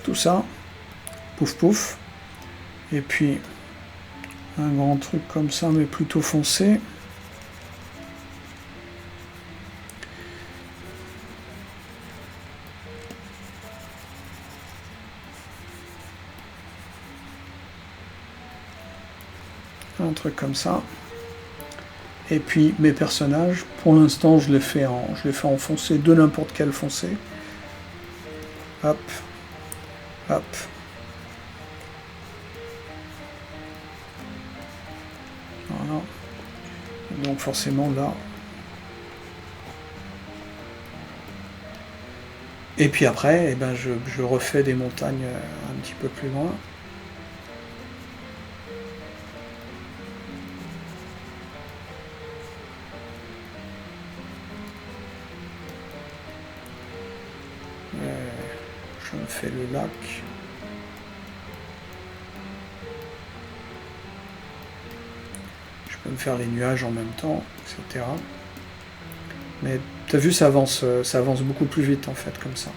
Tout ça. Pouf pouf. Et puis un grand truc comme ça, mais plutôt foncé. un truc comme ça. Et puis mes personnages, pour l'instant je les fais en foncé, de n'importe quel foncé. Hop, hop. Voilà. Donc forcément là. Et puis après, eh ben, je refais des montagnes un petit peu plus loin. Je me fais le lac. Je peux me faire les nuages en même temps, etc. Mais t'as vu, ça avance beaucoup plus vite en fait, comme ça.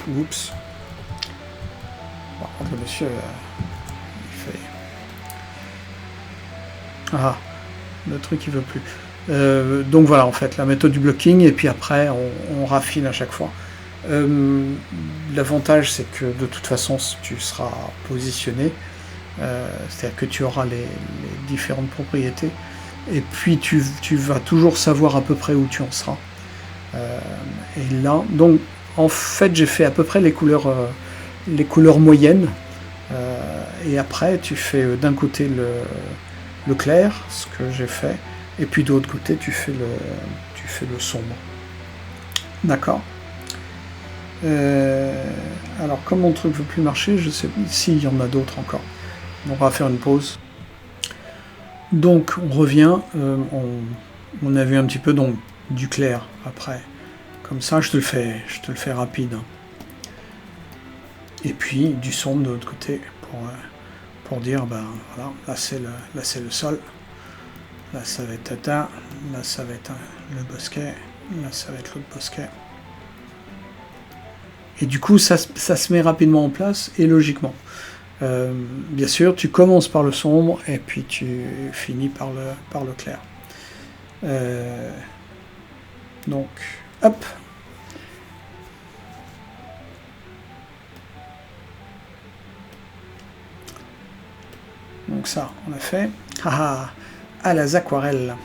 Oups. Par contre, le monsieur, il fait... Ah, le truc il veut plus. Donc voilà, en fait, la méthode du blocking, et puis après, on raffine à chaque fois. L'avantage, c'est que de toute façon, tu seras positionné, c'est-à-dire que tu auras les différentes propriétés, et puis tu vas toujours savoir à peu près où tu en seras. Et là, donc, en fait, j'ai fait à peu près les couleurs moyennes, et après, tu fais d'un côté le clair, ce que j'ai fait, et puis de l'autre côté, tu fais le sombre. D'accord. Alors, comme mon truc ne veut plus marcher, je sais s'il y en a d'autres encore. Donc, on va faire une pause. Donc, on revient. On a vu un petit peu donc, du clair après. Comme ça, je te le fais rapide. Et puis, du sombre de l'autre côté pour dire, ben voilà, là c'est le sol. Là, ça va être Tata. Là, ça va être le bosquet. Là, ça va être l'autre bosquet. Et du coup, ça se met rapidement en place et logiquement. Bien sûr, tu commences par le sombre et puis tu finis par le clair. Donc, hop. Donc ça, on a fait. Ah, à la aquarelles.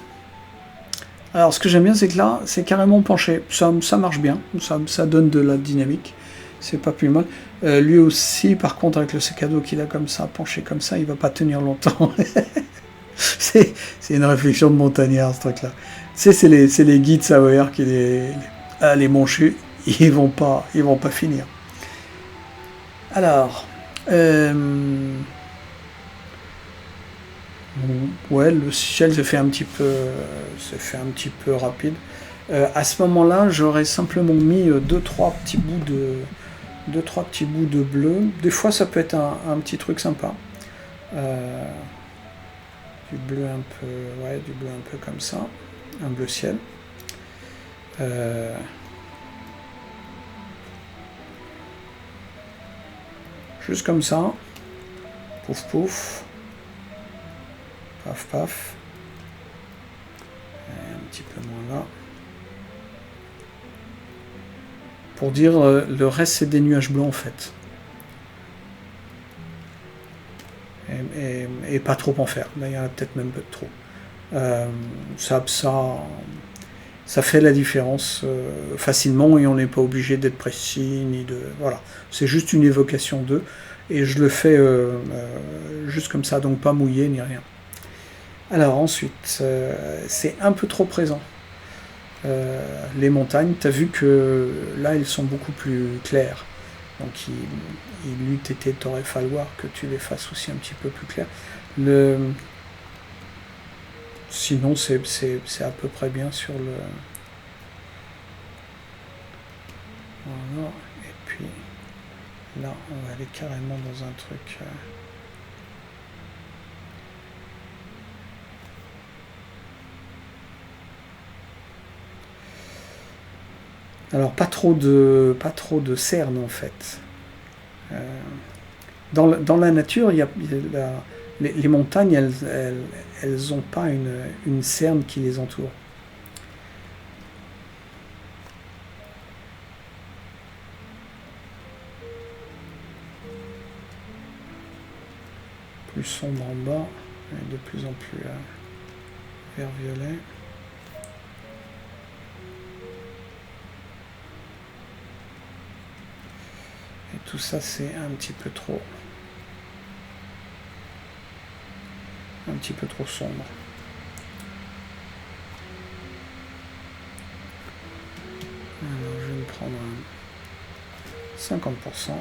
Alors, ce que j'aime bien, c'est que là, c'est carrément penché. Ça marche bien. Ça donne de la dynamique. C'est pas plus mal. Lui aussi, par contre, avec le sac à dos qu'il a comme ça, penché comme ça, il va pas tenir longtemps. c'est une réflexion de montagnard, ce truc-là. Tu sais, c'est les guides savoyards qui les manchus, ils vont pas finir. Alors, ouais, le ciel se fait un petit peu rapide. À ce moment-là, j'aurais simplement mis 2-3 petits bouts de bleu. Des fois, ça peut être un petit truc sympa. Du bleu un peu comme ça, un bleu ciel. Juste comme ça. Pouf pouf. Paf paf. Et un petit peu moins là. Pour dire le reste c'est des nuages blancs en fait. Et pas trop en faire. Là il y en a peut-être même peu trop. Ça fait la différence facilement et on n'est pas obligé d'être précis ni de. Voilà. C'est juste une évocation d'eux. Et je le fais juste comme ça, donc pas mouillé ni rien. Alors ensuite, c'est un peu trop présent. Les montagnes, tu as vu que là, elles sont beaucoup plus claires. Donc il eût été, t'aurait falloir que tu les fasses aussi un petit peu plus claires. Sinon, c'est à peu près bien sur le... Voilà. Et puis, là, on va aller carrément dans un truc... Alors pas trop de cernes en fait. Dans la nature, les montagnes, elles n'ont pas une cerne qui les entoure. plus sombre en bas, et de plus en plus vert-violet. Et tout ça, c'est un petit peu trop sombre. Alors, je vais me prendre 50%.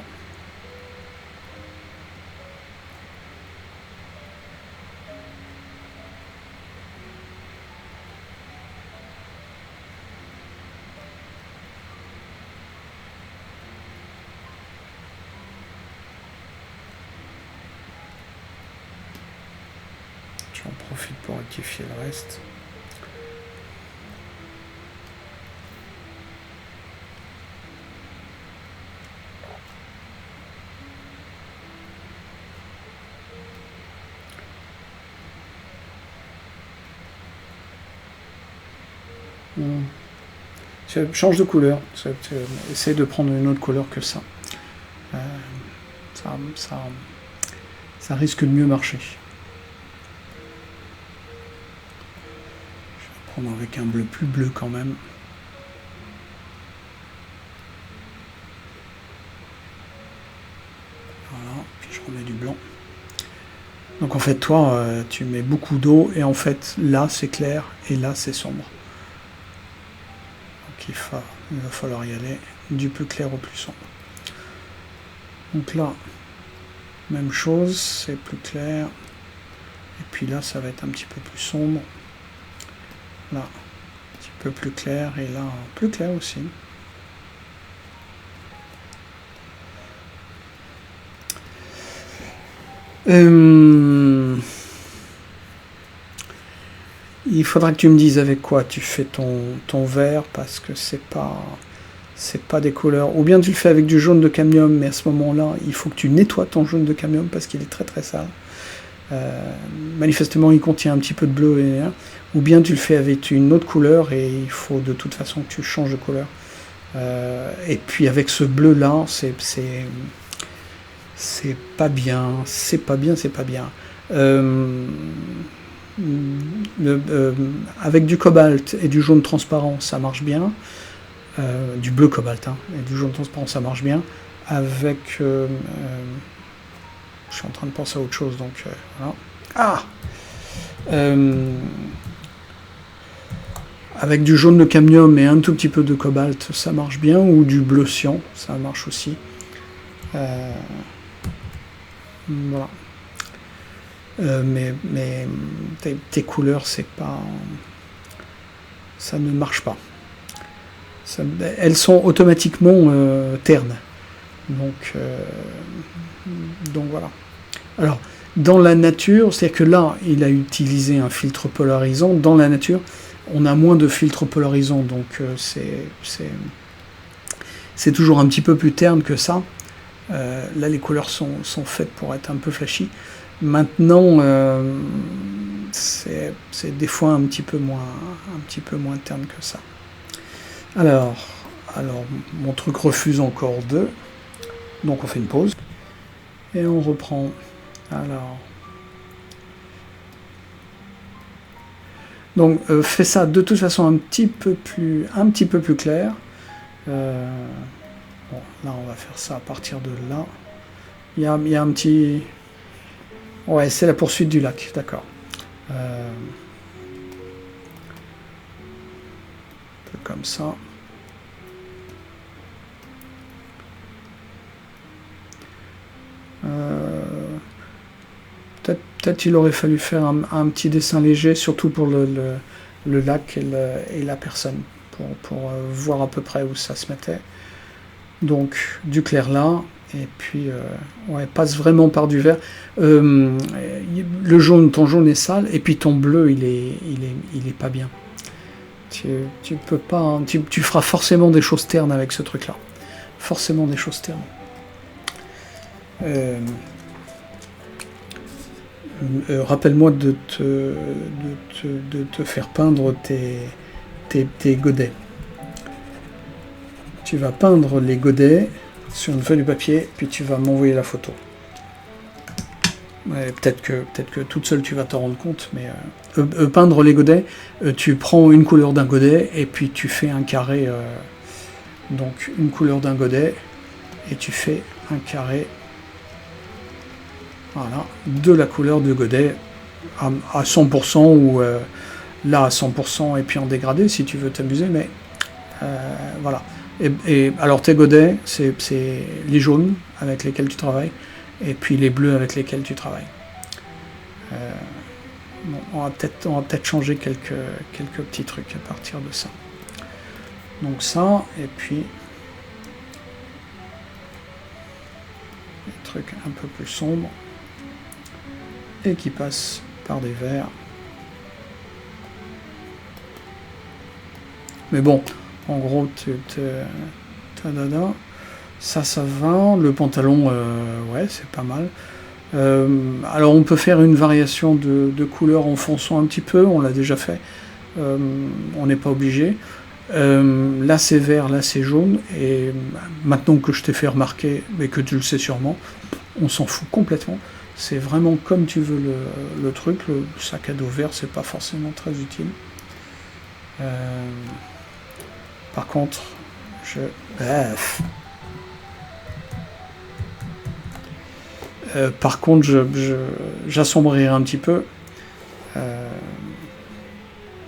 J'en profite pour rectifier le reste. Change de couleur. Essaye de prendre une autre couleur que ça. Ça risque de mieux marcher. Je vais prendre avec un bleu plus bleu quand même. Voilà, puis je remets du blanc. Donc en fait, toi, tu mets beaucoup d'eau et en fait, là c'est clair et là c'est sombre. Donc il va falloir y aller du plus clair au plus sombre. Donc là, même chose, c'est plus clair. Et puis là, ça va être un petit peu plus sombre. Là, un petit peu plus clair et là, plus clair aussi. Il faudra que tu me dises avec quoi tu fais ton vert, parce que c'est pas des couleurs. Ou bien tu le fais avec du jaune de cadmium, mais à ce moment-là, il faut que tu nettoies ton jaune de cadmium parce qu'il est très très sale. Manifestement, il contient un petit peu de bleu. Ou bien tu le fais avec une autre couleur et il faut de toute façon que tu changes de couleur. Et puis avec ce bleu-là, c'est pas bien, c'est pas bien. Avec du cobalt et du jaune transparent, ça marche bien. Du bleu cobalt et du jaune transparent, ça marche bien. Avec... je suis en train de penser à autre chose, donc voilà. Avec du jaune de cadmium et un tout petit peu de cobalt, ça marche bien. Ou du bleu cyan, ça marche aussi. Voilà. Mais tes couleurs, c'est pas... Ça ne marche pas. Elles sont automatiquement ternes. Donc voilà. Alors, dans la nature, c'est-à-dire que là, il a utilisé un filtre polarisant. Dans la nature, on a moins de filtres polarisants. Donc c'est toujours un petit peu plus terne que ça. Là, les couleurs sont faites pour être un peu flashy. Maintenant, c'est des fois un petit peu moins terne que ça. Alors, mon truc refuse encore 2. Donc on fait une pause. Et on reprend. Alors. Donc fais ça de toute façon un petit peu plus clair. Bon, là on va faire ça à partir de là. Il y a un petit... Ouais, c'est la poursuite du lac, d'accord. Un peu comme ça. Peut-être il aurait fallu faire un petit dessin léger, surtout pour le lac et la personne, pour voir à peu près où ça se mettait. Donc du clair là, et puis ouais, passe vraiment par du vert. Le jaune, ton jaune est sale, et puis ton bleu il est pas bien. Tu peux pas, hein, tu feras forcément des choses ternes avec ce truc là. Forcément des choses ternes. Rappelle-moi de te faire peindre tes godets. Tu vas peindre les godets sur une feuille de papier, puis tu vas m'envoyer la photo. Ouais, peut-être que toute seule tu vas t'en rendre compte, mais peindre les godets, tu prends une couleur d'un godet et puis tu fais un carré, donc une couleur d'un godet, et tu fais un carré, voilà, de la couleur du godet à 100% ou là à 100% et puis en dégradé si tu veux t'amuser, mais voilà. Et alors tes godets, c'est les jaunes avec lesquels tu travailles, et puis les bleus avec lesquels tu travailles. Bon, on va peut-être changer quelques petits trucs à partir de ça. Donc ça, et puis des trucs un peu plus sombres et qui passent par des verts. Mais bon, en gros, ça va. Le pantalon, ouais, c'est pas mal. Alors on peut faire une variation de couleur en fonçant un petit peu, on l'a déjà fait. On n'est pas obligé. Là c'est vert, là c'est jaune, et maintenant que je t'ai fait remarquer, mais que tu le sais sûrement, on s'en fout complètement. C'est vraiment comme tu veux le truc. Le sac à dos vert, c'est pas forcément très utile. Par contre, par contre, j'assombrirai un petit peu,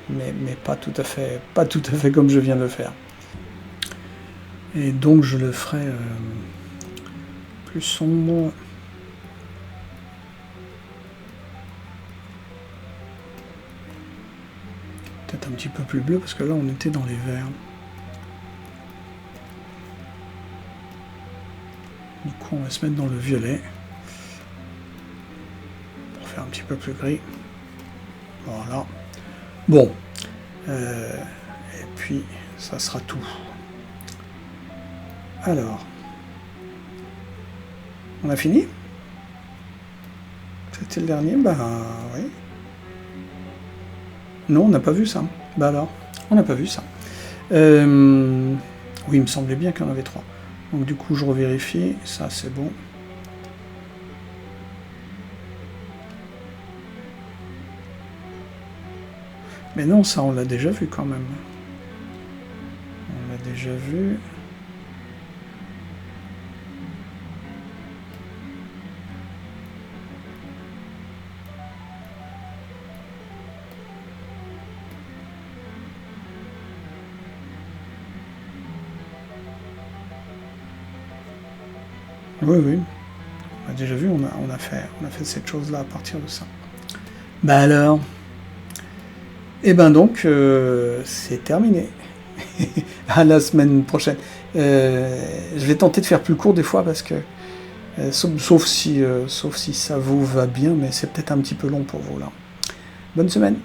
mais pas tout à fait comme je viens de le faire. Et donc je le ferai plus sombre. Peut-être un petit peu plus bleu, parce que là on était dans les verts. Du coup on va se mettre dans le violet. Pour faire un petit peu plus gris. Voilà. Bon. Et puis ça sera tout. Alors. On a fini? C'était le dernier? Bah oui. Non, on n'a pas vu ça. Bah alors, on n'a pas vu ça. Oui, il me semblait bien qu'il y en avait 3. Donc du coup, je revérifie. Ça, c'est bon. Mais non, ça, on l'a déjà vu quand même. On l'a déjà vu. Oui, oui. On a déjà vu, on a fait cette chose-là à partir de ça. Bah alors. Et ben donc, c'est terminé. À la semaine prochaine. Je vais tenter de faire plus court des fois parce que, sauf si ça vous va bien, mais c'est peut-être un petit peu long pour vous là. Bonne semaine.